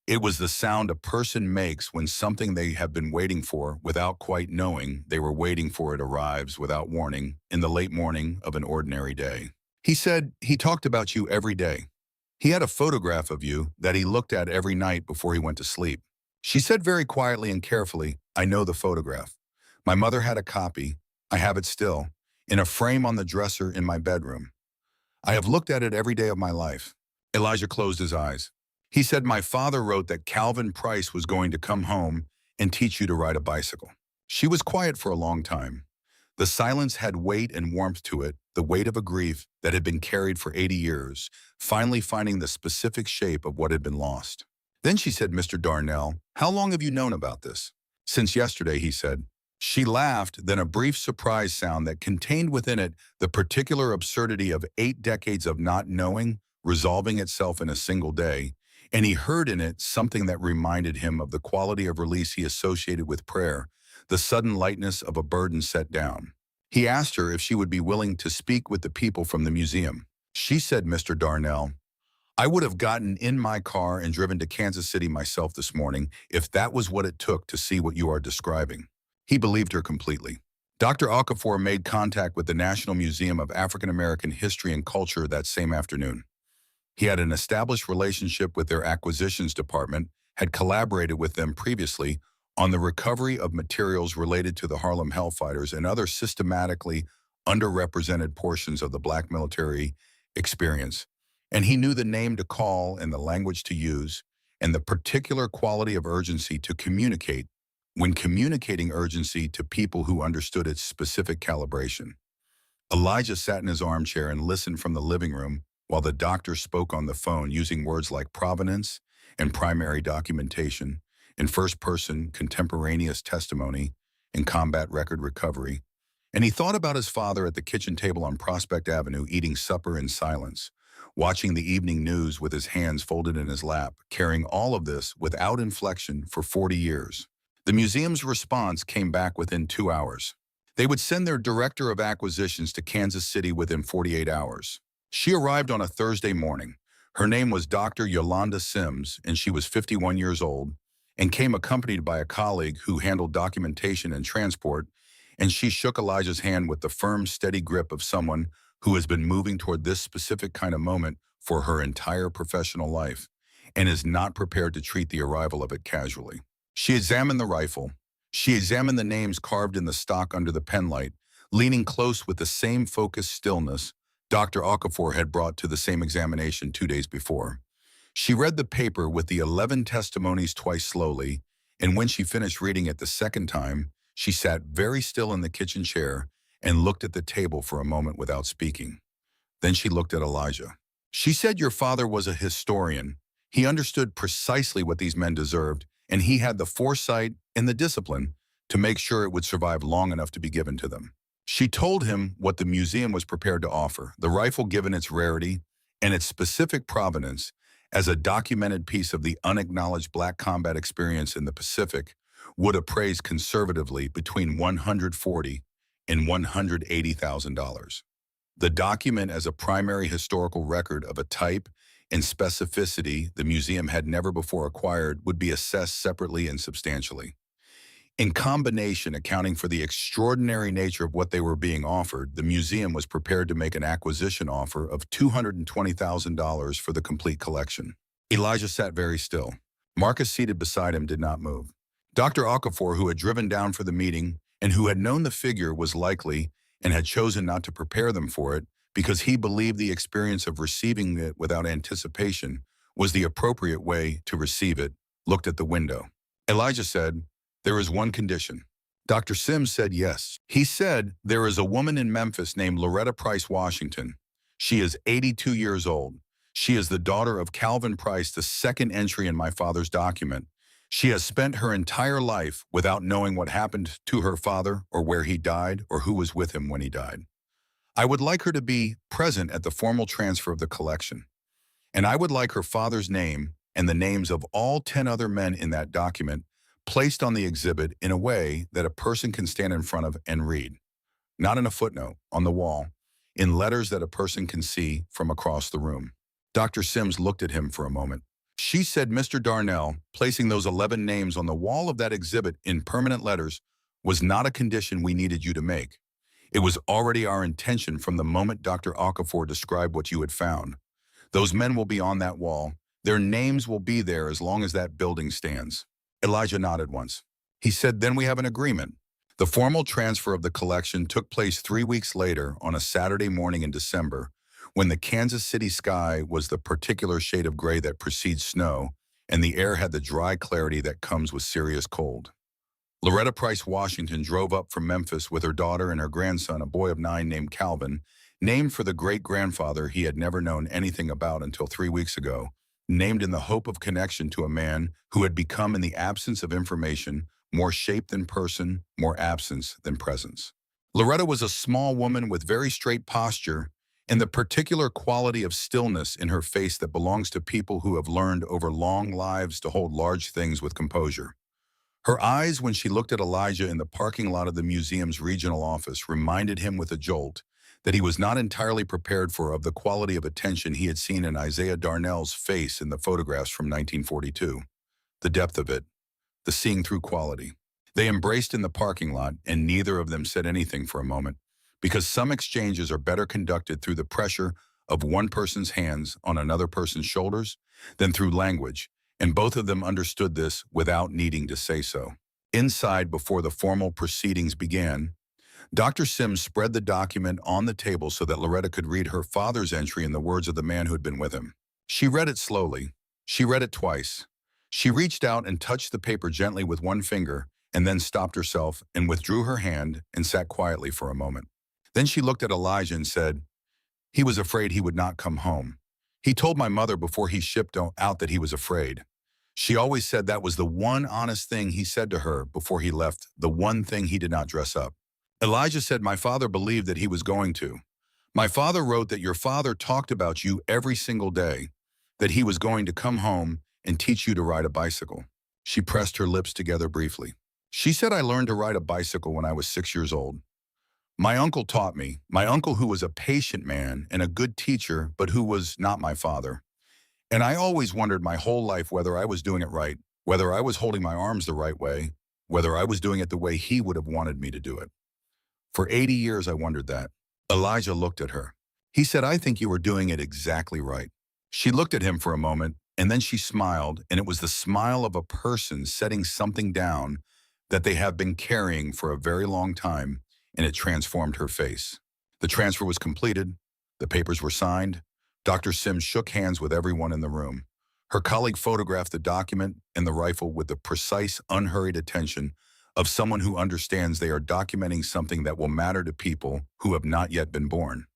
It was the sound a person makes when something they have been waiting for without quite knowing they were waiting for it arrives without warning in the late morning of an ordinary day. He said, "He talked about you every day. He had a photograph of you that he looked at every night before he went to sleep. She said very quietly and carefully, I know the photograph. My mother had a copy. I have it still, in a frame on the dresser in my bedroom. I have looked at it every day of my life. Elijah closed his eyes. He said, my father wrote that Calvin Price was going to come home and teach you to ride a bicycle. She was quiet for a long time. The silence had weight and warmth to it, the weight of a grief that had been carried for 80 years, finally finding the specific shape of what had been lost. Then she said, Mr. Darnell, how long have you known about this? Since yesterday, he said. She laughed, then a brief surprise sound that contained within it the particular absurdity of 8 decades of not knowing, resolving itself in a single day, and he heard in it something that reminded him of the quality of release he associated with prayer, the sudden lightness of a burden set down. He asked her if she would be willing to speak with the people from the museum. She said, Mr. Darnell, I would have gotten in my car and driven to Kansas City myself this morning if that was what it took to see what you are describing. He believed her completely. Dr. Okafor made contact with the National Museum of African American History and Culture that same afternoon. He had an established relationship with their acquisitions department, had collaborated with them previously on the recovery of materials related to the Harlem Hellfighters and other systematically underrepresented portions of the Black military experience. And he knew the name to call and the language to use and the particular quality of urgency to communicate when communicating urgency to people who understood its specific calibration. Elijah sat in his armchair and listened from the living room while the doctor spoke on the phone using words like provenance and primary documentation, in first-person contemporaneous testimony, and combat record recovery. And he thought about his father at the kitchen table on Prospect Avenue eating supper in silence, watching the evening news with his hands folded in his lap, carrying all of this without inflection for 40 years. The museum's response came back within 2 hours. They would send their director of acquisitions to Kansas City within 48 hours. She arrived on a Thursday morning. Her name was Dr. Yolanda Sims, and she was 51 years old, and came accompanied by a colleague who handled documentation and transport, and she shook Elijah's hand with the firm, steady grip of someone who has been moving toward this specific kind of moment for her entire professional life, and is not prepared to treat the arrival of it casually. She examined the rifle. She examined the names carved in the stock under the penlight, leaning close with the same focused stillness Dr. Okafor had brought to the same examination 2 days before. She read the paper with the 11 testimonies twice slowly, and when she finished reading it the second time, she sat very still in the kitchen chair and looked at the table for a moment without speaking. Then she looked at Elijah. She said, your father was a historian. He understood precisely what these men deserved, and he had the foresight and the discipline to make sure it would survive long enough to be given to them. She told him what the museum was prepared to offer, the rifle given its rarity and its specific provenance as a documented piece of the unacknowledged Black combat experience in the Pacific, would appraise conservatively between $140,000 and $180,000. The document as a primary historical record of a type and specificity the museum had never before acquired would be assessed separately and substantially. In combination, accounting for the extraordinary nature of what they were being offered, the museum was prepared to make an acquisition offer of $220,000 for the complete collection. Elijah sat very still. Marcus, seated beside him, did not move. Dr. Okafor, who had driven down for the meeting and who had known the figure was likely and had chosen not to prepare them for it because he believed the experience of receiving it without anticipation was the appropriate way to receive it, looked at the window. Elijah said, there is one condition. Dr. Sims said yes. He said, there is a woman in Memphis named Loretta Price Washington. She is 82 years old. She is the daughter of Calvin Price, the second entry in my father's document. She has spent her entire life without knowing what happened to her father or where he died or who was with him when he died. I would like her to be present at the formal transfer of the collection. And I would like her father's name and the names of all 10 other men in that document placed on the exhibit in a way that a person can stand in front of and read, not in a footnote, on the wall, in letters that a person can see from across the room. Dr. Sims looked at him for a moment. She said, Mr. Darnell, placing those 11 names on the wall of that exhibit in permanent letters was not a condition we needed you to make. It was already our intention from the moment Dr. Okafor described what you had found. Those men will be on that wall. Their names will be there as long as that building stands. Elijah nodded once. He said, then we have an agreement. The formal transfer of the collection took place 3 weeks later on a Saturday morning in December, when the Kansas City sky was the particular shade of gray that precedes snow, and the air had the dry clarity that comes with serious cold. Loretta Price Washington drove up from Memphis with her daughter and her grandson, a boy of 9 named Calvin, named for the great-grandfather he had never known anything about until 3 weeks ago, named in the hope of connection to a man who had become, in the absence of information, more shape than person, more absence than presence. Loretta was a small woman with very straight posture and the particular quality of stillness in her face that belongs to people who have learned over long lives to hold large things with composure. Her eyes, when she looked at Elijah in the parking lot of the museum's regional office, reminded him with a jolt that he was not entirely prepared for of the quality of attention he had seen in Isaiah Darnell's face in the photographs from 1942. The depth of it, the seeing-through quality. They embraced in the parking lot, and neither of them said anything for a moment, because some exchanges are better conducted through the pressure of one person's hands on another person's shoulders than through language, and both of them understood this without needing to say so. Inside, before the formal proceedings began, Dr. Sims spread the document on the table so that Loretta could read her father's entry in the words of the man who had been with him. She read it slowly. She read it twice. She reached out and touched the paper gently with one finger, and then stopped herself and withdrew her hand and sat quietly for a moment. Then she looked at Elijah and said, he was afraid he would not come home. He told my mother before he shipped out that he was afraid. She always said that was the one honest thing he said to her before he left, the one thing he did not dress up. Elijah said, my father believed that he was going to. My father wrote that your father talked about you every single day, that he was going to come home and teach you to ride a bicycle. She pressed her lips together briefly. She said, I learned to ride a bicycle when I was 6 years old. My uncle taught me, my uncle who was a patient man and a good teacher, but who was not my father. And I always wondered my whole life whether I was doing it right, whether I was holding my arms the right way, whether I was doing it the way he would have wanted me to do it. For 80 years, I wondered that. Elijah looked at her. He said, I think you were doing it exactly right. She looked at him for a moment, and then she smiled, and it was the smile of a person setting something down that they have been carrying for a very long time, and it transformed her face. The transfer was completed. The papers were signed. Dr. Sims shook hands with everyone in the room. Her colleague photographed the document and the rifle with the precise, unhurried attention of someone who understands they are documenting something that will matter to people who have not yet been born.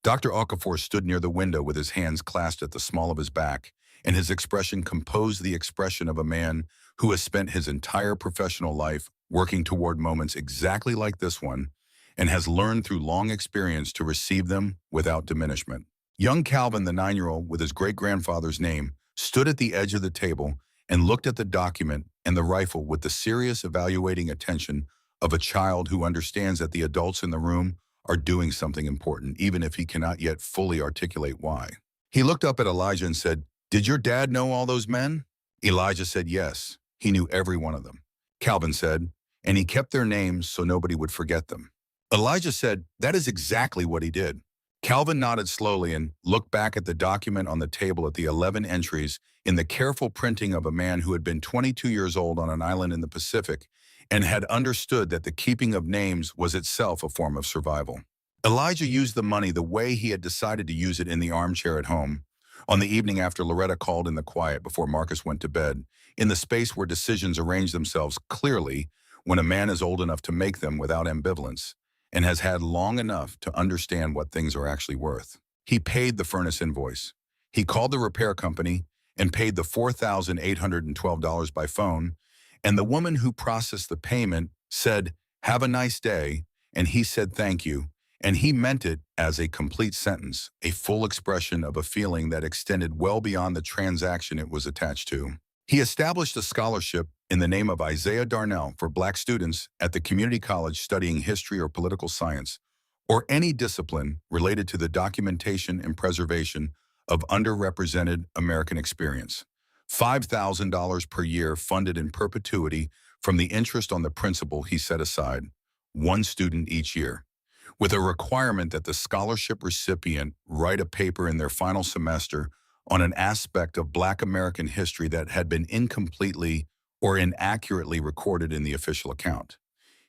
Dr. Okafor stood near the window with his hands clasped at the small of his back, and his expression composed the expression of a man who has spent his entire professional life working toward moments exactly like this one, and has learned through long experience to receive them without diminishment. Young Calvin, the 9-year-old, with his great-grandfather's name, stood at the edge of the table and looked at the document and the rifle with the serious, evaluating attention of a child who understands that the adults in the room are doing something important, even if he cannot yet fully articulate why. He looked up at Elijah and said, did your dad know all those men? Elijah said yes. He knew every one of them. Calvin said, and he kept their names so nobody would forget them. Elijah said, that is exactly what he did. Calvin nodded slowly and looked back at the document on the table at the 11 entries in the careful printing of a man who had been 22 years old on an island in the Pacific and had understood that the keeping of names was itself a form of survival. Elijah used the money the way he had decided to use it in the armchair at home, on the evening after Loretta called in the quiet before Marcus went to bed, in the space where decisions arrange themselves clearly when a man is old enough to make them without ambivalence, and has had long enough to understand what things are actually worth. He paid the furnace invoice. He called the repair company and paid the $4,812 by phone, and the woman who processed the payment said, have a nice day, and he said thank you, and he meant it as a complete sentence, a full expression of a feeling that extended well beyond the transaction it was attached to. He established a scholarship in the name of Isaiah Darnell for Black students at the community college studying history or political science, or any discipline related to the documentation and preservation of underrepresented American experience. $5,000 per year funded in perpetuity from the interest on the principal he set aside, one student each year. with a requirement that the scholarship recipient write a paper in their final semester on an aspect of Black American history that had been incompletely or inaccurately recorded in the official account.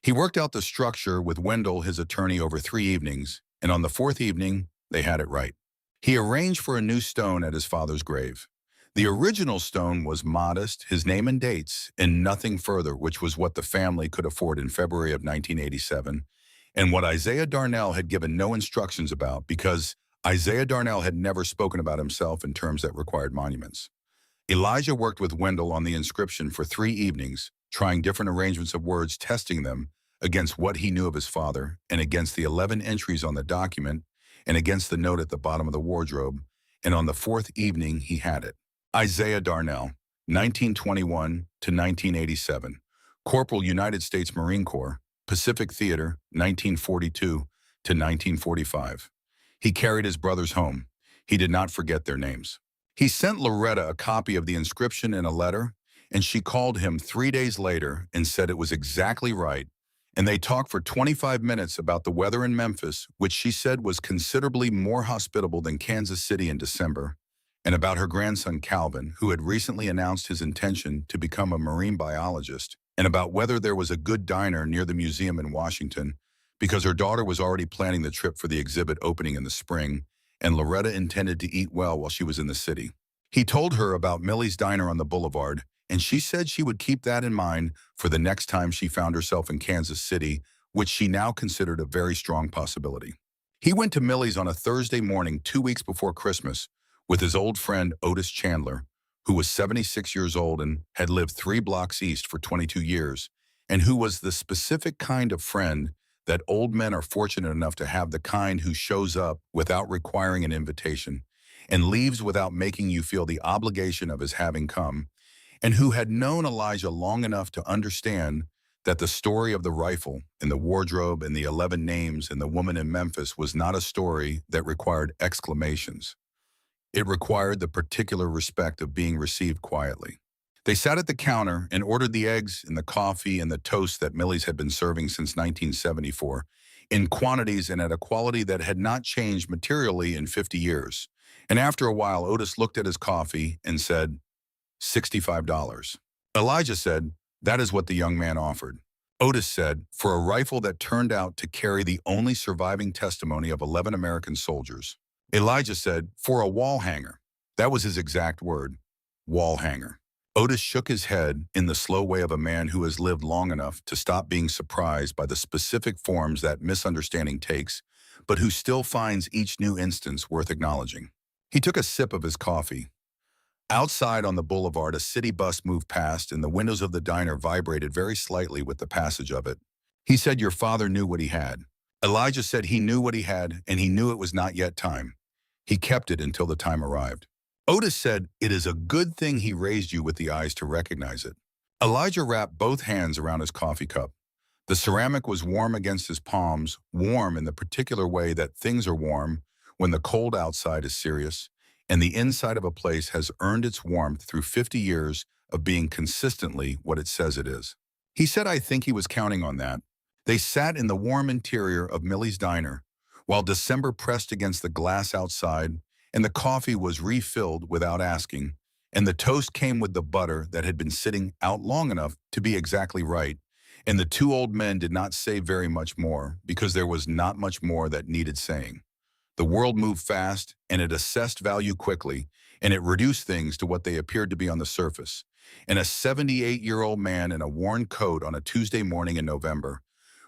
He worked out the structure with Wendell, his attorney, over 3 evenings, and on the fourth evening, they had it right. He arranged for a new stone at his father's grave. The original stone was modest, his name and dates, and nothing further, which was what the family could afford in February of 1987, and what Isaiah Darnell had given no instructions about because Isaiah Darnell had never spoken about himself in terms that required monuments. Elijah worked with Wendell on the inscription for 3 evenings, trying different arrangements of words, testing them against what he knew of his father and against the 11 entries on the document and against the note at the bottom of the wardrobe, and on the fourth evening he had it. Isaiah Darnell, 1921 to 1987, Corporal, United States Marine Corps, Pacific Theater, 1942 to 1945. He carried his brothers home. He did not forget their names. He sent Loretta a copy of the inscription in a letter, and she called him 3 days later and said it was exactly right, and they talked for 25 minutes about the weather in Memphis, which she said was considerably more hospitable than Kansas City in December, and about her grandson Calvin, who had recently announced his intention to become a marine biologist, and about whether there was a good diner near the museum in Washington, because her daughter was already planning the trip for the exhibit opening in the spring, and Loretta intended to eat well while she was in the city. He told her about Millie's Diner on the boulevard, and she said she would keep that in mind for the next time she found herself in Kansas City, which she now considered a very strong possibility. He went to Millie's on a Thursday morning 2 weeks before Christmas with his old friend Otis Chandler, who was 76 years old and had lived 3 blocks east for 22 years, and who was the specific kind of friend that old men are fortunate enough to have, the kind who shows up without requiring an invitation and leaves without making you feel the obligation of his having come, and who had known Elijah long enough to understand that the story of the rifle and the wardrobe and the 11 names and the woman in Memphis was not a story that required exclamations. It required the particular respect of being received quietly. They sat at the counter and ordered the eggs and the coffee and the toast that Millie's had been serving since 1974, in quantities and at a quality that had not changed materially in 50 years. And after a while, Otis looked at his coffee and said, $65. Elijah said, that is what the young man offered. Otis said, for a rifle that turned out to carry the only surviving testimony of 11 American soldiers. Elijah said, for a wall hanger. That was his exact word, wall hanger. Otis shook his head in the slow way of a man who has lived long enough to stop being surprised by the specific forms that misunderstanding takes, but who still finds each new instance worth acknowledging. He took a sip of his coffee. Outside on the boulevard, a city bus moved past, and the windows of the diner vibrated very slightly with the passage of it. He said, your father knew what he had. Elijah said he knew what he had, and he knew it was not yet time. He kept it until the time arrived. Otis said, it is a good thing he raised you with the eyes to recognize it. Elijah wrapped both hands around his coffee cup. The ceramic was warm against his palms, warm in the particular way that things are warm when the cold outside is serious, and the inside of a place has earned its warmth through 50 years of being consistently what it says it is. He said, I think he was counting on that. They sat in the warm interior of Millie's Diner, while December pressed against the glass outside, and the coffee was refilled without asking, and the toast came with the butter that had been sitting out long enough to be exactly right, and the two old men did not say very much more because there was not much more that needed saying. The world moved fast, and it assessed value quickly, and it reduced things to what they appeared to be on the surface. And a 78-year-old man in a worn coat on a Tuesday morning in November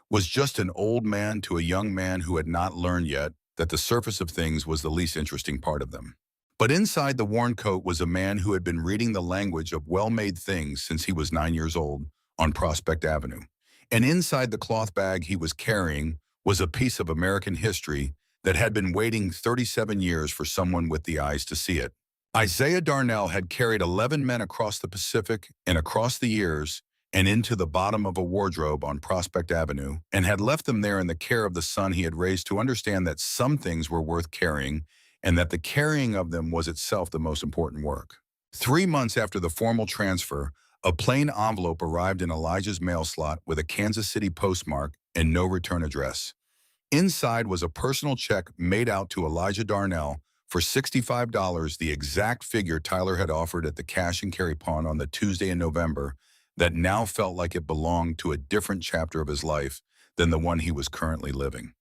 was just an old man to a young man who had not learned yet that the surface of things was the least interesting part of them. But inside the worn coat was a man who had been reading the language of well-made things since he was 9 years old on Prospect Avenue. And inside the cloth bag he was carrying was a piece of American history that had been waiting 37 years for someone with the eyes to see it. Isaiah Darnell had carried 11 men across the Pacific and across the years and into the bottom of a wardrobe on Prospect Avenue, and had left them there in the care of the son he had raised to understand that some things were worth carrying and that the carrying of them was itself the most important work. 3 months after the formal transfer, a plain envelope arrived in Elijah's mail slot with a Kansas City postmark and no return address. Inside was a personal check made out to Elijah Darnell for $65, the exact figure Tyler had offered at the cash and carry pawn on the Tuesday in November that now felt like it belonged to a different chapter of his life than the one he was currently living.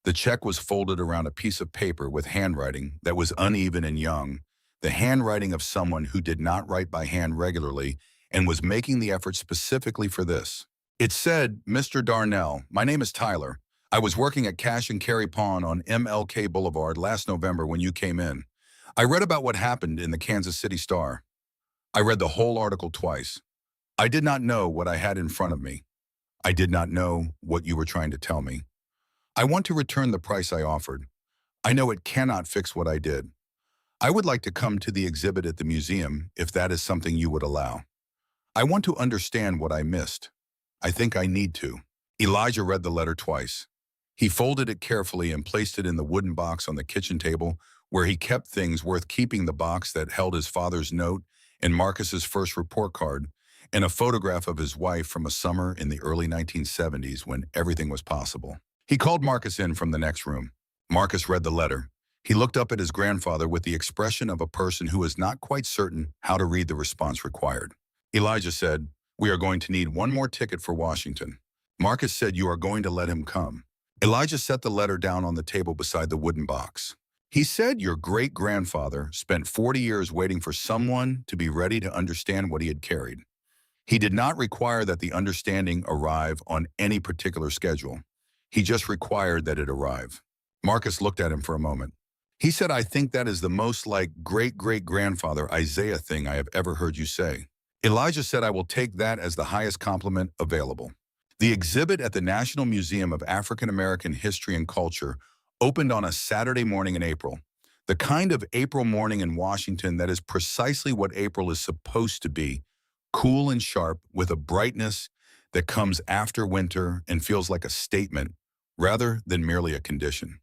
The check was folded around a piece of paper with handwriting that was uneven and young, the handwriting of someone who did not write by hand regularly and was making the effort specifically for this. It said, "Mr. Darnell, my name is Tyler. I was working at Cash and Carry Pawn on MLK Boulevard last November when you came in. I read about what happened in the Kansas City Star. I read the whole article twice. I did not know what I had in front of me. I did not know what you were trying to tell me. I want to return the price I offered. I know it cannot fix what I did. I would like to come to the exhibit at the museum if that is something you would allow. I want to understand what I missed. I think I need to." Elijah read the letter twice. He folded it carefully and placed it in the wooden box on the kitchen table where he kept things worth keeping, the box that held his father's note and Marcus's first report card and a photograph of his wife from a summer in the early 1970s when everything was possible. He called Marcus in from the next room. Marcus read the letter. He looked up at his grandfather with the expression of a person who is not quite certain how to read the response required. Elijah said, "We are going to need one more ticket for Washington." Marcus said, "You are going to let him come." Elijah set the letter down on the table beside the wooden box. He said, "Your great-grandfather spent 40 years waiting for someone to be ready to understand what he had carried. He did not require that the understanding arrive on any particular schedule. He just required that it arrive." Marcus looked at him for a moment. He said, "I think that is the most like great-great-grandfather Isaiah thing I have ever heard you say." Elijah said, "I will take that as the highest compliment available." The exhibit at the National Museum of African American History and Culture opened on a Saturday morning in April. The kind of April morning in Washington that is precisely what April is supposed to be, cool and sharp with a brightness that comes after winter and feels like a statement rather than merely a condition.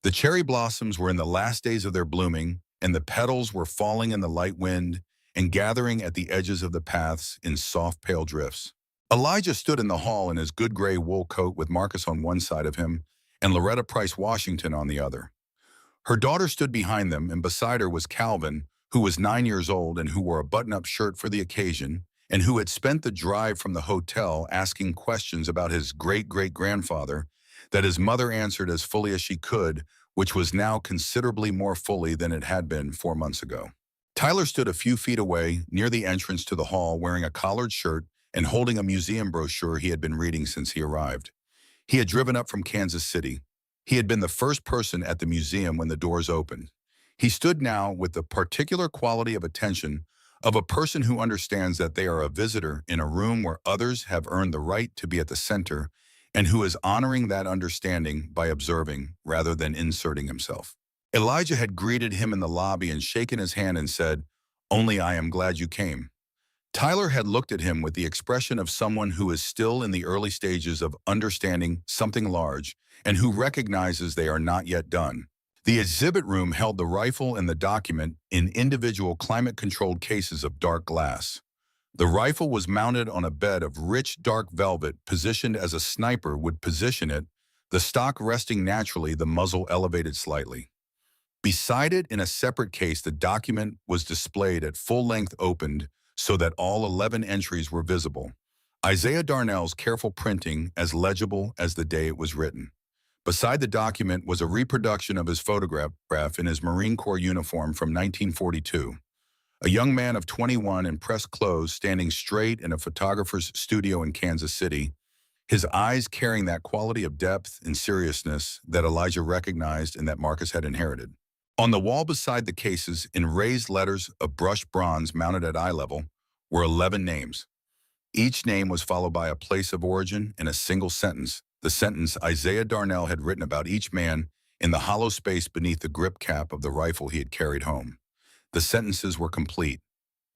The cherry blossoms were in the last days of their blooming, and the petals were falling in the light wind and gathering at the edges of the paths in soft pale drifts. Elijah stood in the hall in his good gray wool coat with Marcus on one side of him and Loretta Price Washington on the other. Her daughter stood behind them, and beside her was Calvin, who was 9 years old and who wore a button-up shirt for the occasion, and who had spent the drive from the hotel asking questions about his great-great-grandfather that his mother answered as fully as she could, which was now considerably more fully than it had been 4 months ago. Tyler stood a few feet away, near the entrance to the hall, wearing a collared shirt and holding a museum brochure he had been reading since he arrived. He had driven up from Kansas City. He had been the first person at the museum when the doors opened. He stood now with the particular quality of attention of a person who understands that they are a visitor in a room where others have earned the right to be at the center, and who is honoring that understanding by observing rather than inserting himself. Elijah had greeted him in the lobby and shaken his hand and said, "Only I am glad you came." Tyler had looked at him with the expression of someone who is still in the early stages of understanding something large and who recognizes they are not yet done. The exhibit room held the rifle and the document in individual climate-controlled cases of dark glass. The rifle was mounted on a bed of rich dark velvet positioned as a sniper would position it, the stock resting naturally, the muzzle elevated slightly. Beside it, in a separate case, the document was displayed at full length, opened so that all 11 entries were visible. Isaiah Darnell's careful printing as legible as the day it was written. Beside the document was a reproduction of his photograph in his Marine Corps uniform from 1942. A young man of 21 in pressed clothes standing straight in a photographer's studio in Kansas City, his eyes carrying that quality of depth and seriousness that Elijah recognized and that Marcus had inherited. On the wall beside the cases, in raised letters of brushed bronze mounted at eye level, were 11 names. Each name was followed by a place of origin in a single sentence, the sentence Isaiah Darnell had written about each man in the hollow space beneath the grip cap of the rifle he had carried home. The sentences were complete.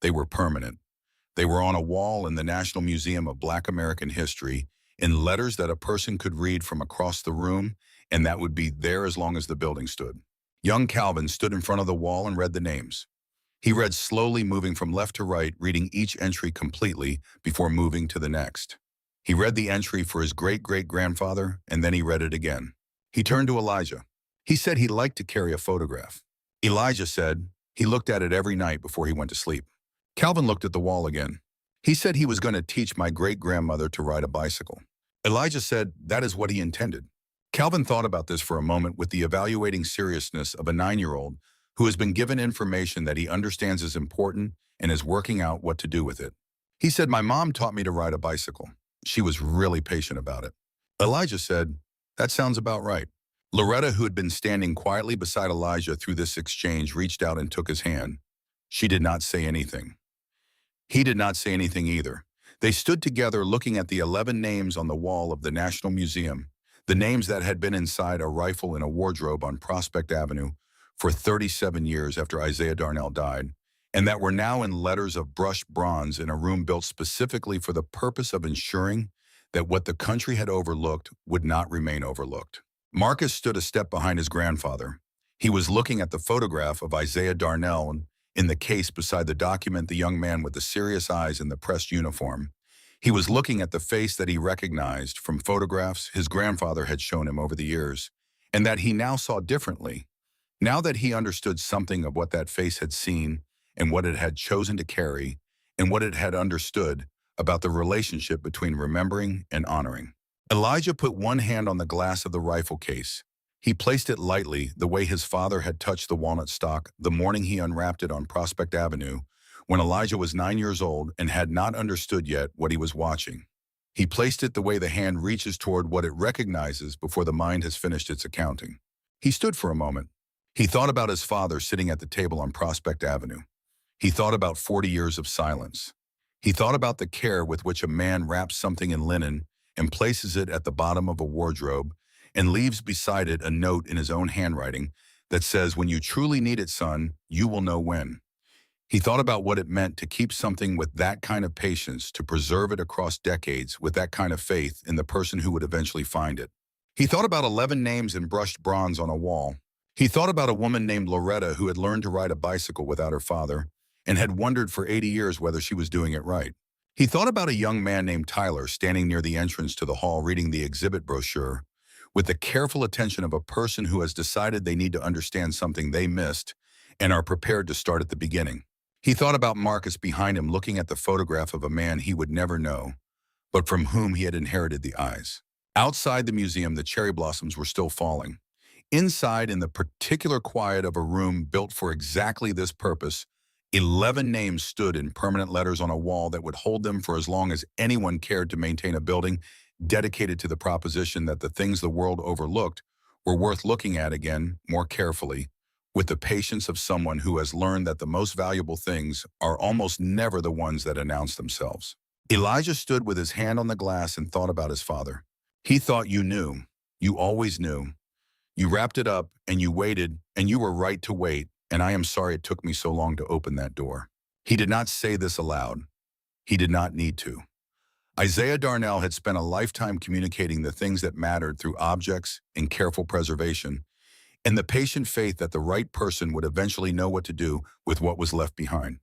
They were permanent. They were on a wall in the National Museum of Black American History in letters that a person could read from across the room, and that would be there as long as the building stood. Young Calvin stood in front of the wall and read the names. He read slowly, moving from left to right, reading each entry completely before moving to the next. He read the entry for his great-great-grandfather, and then he read it again. He turned to Elijah. He said he liked to carry a photograph. Elijah said he looked at it every night before he went to sleep. Calvin looked at the wall again. He said he was going to teach my great-grandmother to ride a bicycle. Elijah said that is what he intended. Calvin thought about this for a moment with the evaluating seriousness of a 9-year-old who has been given information that he understands is important and is working out what to do with it. He said, my mom taught me to ride a bicycle. She was really patient about it. Elijah said, that sounds about right. Loretta, who had been standing quietly beside Elijah through this exchange, reached out and took his hand. She did not say anything. He did not say anything either. They stood together looking at the 11 names on the wall of the National Museum, the names that had been inside a rifle in a wardrobe on Prospect Avenue for 37 years after Isaiah Darnell died, and that were now in letters of brushed bronze in a room built specifically for the purpose of ensuring that what the country had overlooked would not remain overlooked. Marcus stood a step behind his grandfather. He was looking at the photograph of Isaiah Darnell in the case beside the document, the young man with the serious eyes in the pressed uniform. He was looking at the face that he recognized from photographs his grandfather had shown him over the years, and that he now saw differently. Now that he understood something of what that face had seen and what it had chosen to carry, and what it had understood about the relationship between remembering and honoring. Elijah put one hand on the glass of the rifle case. He placed it lightly, the way his father had touched the walnut stock the morning he unwrapped it on Prospect Avenue, when Elijah was 9 years old and had not understood yet what he was watching. He placed it the way the hand reaches toward what it recognizes before the mind has finished its accounting. He stood for a moment. He thought about his father sitting at the table on Prospect Avenue. He thought about 40 years of silence. He thought about the care with which a man wraps something in linen and places it at the bottom of a wardrobe and leaves beside it a note in his own handwriting that says, when you truly need it, son, you will know when. He thought about what it meant to keep something with that kind of patience, to preserve it across decades with that kind of faith in the person who would eventually find it. He thought about 11 names in brushed bronze on a wall. He thought about a woman named Loretta who had learned to ride a bicycle without her father and had wondered for 80 years whether she was doing it right. He thought about a young man named Tyler standing near the entrance to the hall reading the exhibit brochure with the careful attention of a person who has decided they need to understand something they missed and are prepared to start at the beginning. He thought about Marcus behind him looking at the photograph of a man he would never know, but from whom he had inherited the eyes. Outside the museum, the cherry blossoms were still falling. Inside, in the particular quiet of a room built for exactly this purpose, 11 names stood in permanent letters on a wall that would hold them for as long as anyone cared to maintain a building dedicated to the proposition that the things the world overlooked were worth looking at again more carefully, with the patience of someone who has learned that the most valuable things are almost never the ones that announce themselves. Elijah stood with his hand on the glass and thought about his father. He thought, you knew. You always knew. You wrapped it up and you waited, and you were right to wait, and I am sorry it took me so long to open that door. He did not say this aloud. He did not need to. Isaiah Darnell had spent a lifetime communicating the things that mattered through objects and careful preservation, and the patient faith that the right person would eventually know what to do with what was left behind.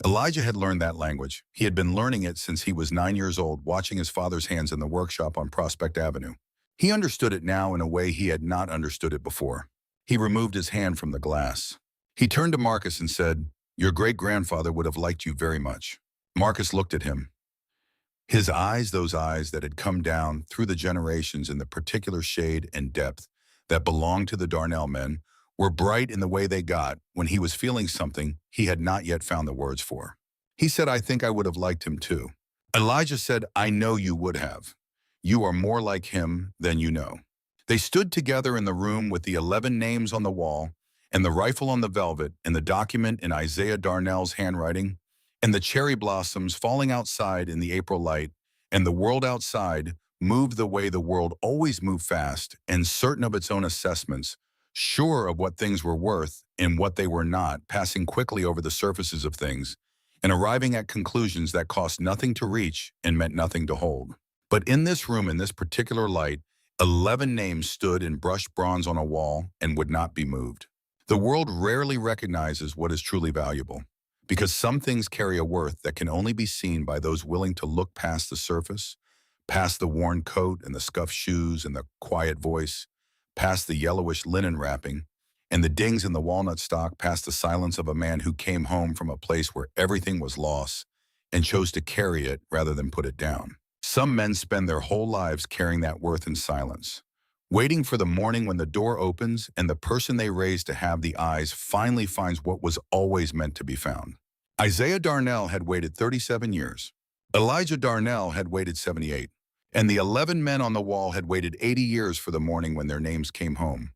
Elijah had learned that language. He had been learning it since he was 9 years old, watching his father's hands in the workshop on Prospect Avenue. He understood it now in a way he had not understood it before. He removed his hand from the glass. He turned to Marcus and said, your great-grandfather would have liked you very much. Marcus looked at him. His eyes, those eyes that had come down through the generations in the particular shade and depth that belonged to the Darnell men, were bright in the way they got when he was feeling something he had not yet found the words for. He said, I think I would have liked him too. Elijah said, I know you would have. You are more like him than you know. They stood together in the room with the 11 names on the wall and the rifle on the velvet and the document in Isaiah Darnell's handwriting and the cherry blossoms falling outside in the April light, and the world outside moved the way the world always moved, fast and certain of its own assessments, sure of what things were worth and what they were not, passing quickly over the surfaces of things and arriving at conclusions that cost nothing to reach and meant nothing to hold. But in this room, in this particular light, 11 names stood in brushed bronze on a wall and would not be moved. The world rarely recognizes what is truly valuable, because some things carry a worth that can only be seen by those willing to look past the surface, past the worn coat and the scuffed shoes and the quiet voice, past the yellowish linen wrapping, and the dings in the walnut stalk past the silence of a man who came home from a place where everything was lost and chose to carry it rather than put it down. Some men spend their whole lives carrying that worth in silence, waiting for the morning when the door opens and the person they raised to have the eyes finally finds what was always meant to be found. Isaiah Darnell had waited 37 years. Elijah Darnell had waited 78. And the 11 men on the wall had waited 80 years for the morning when their names came home.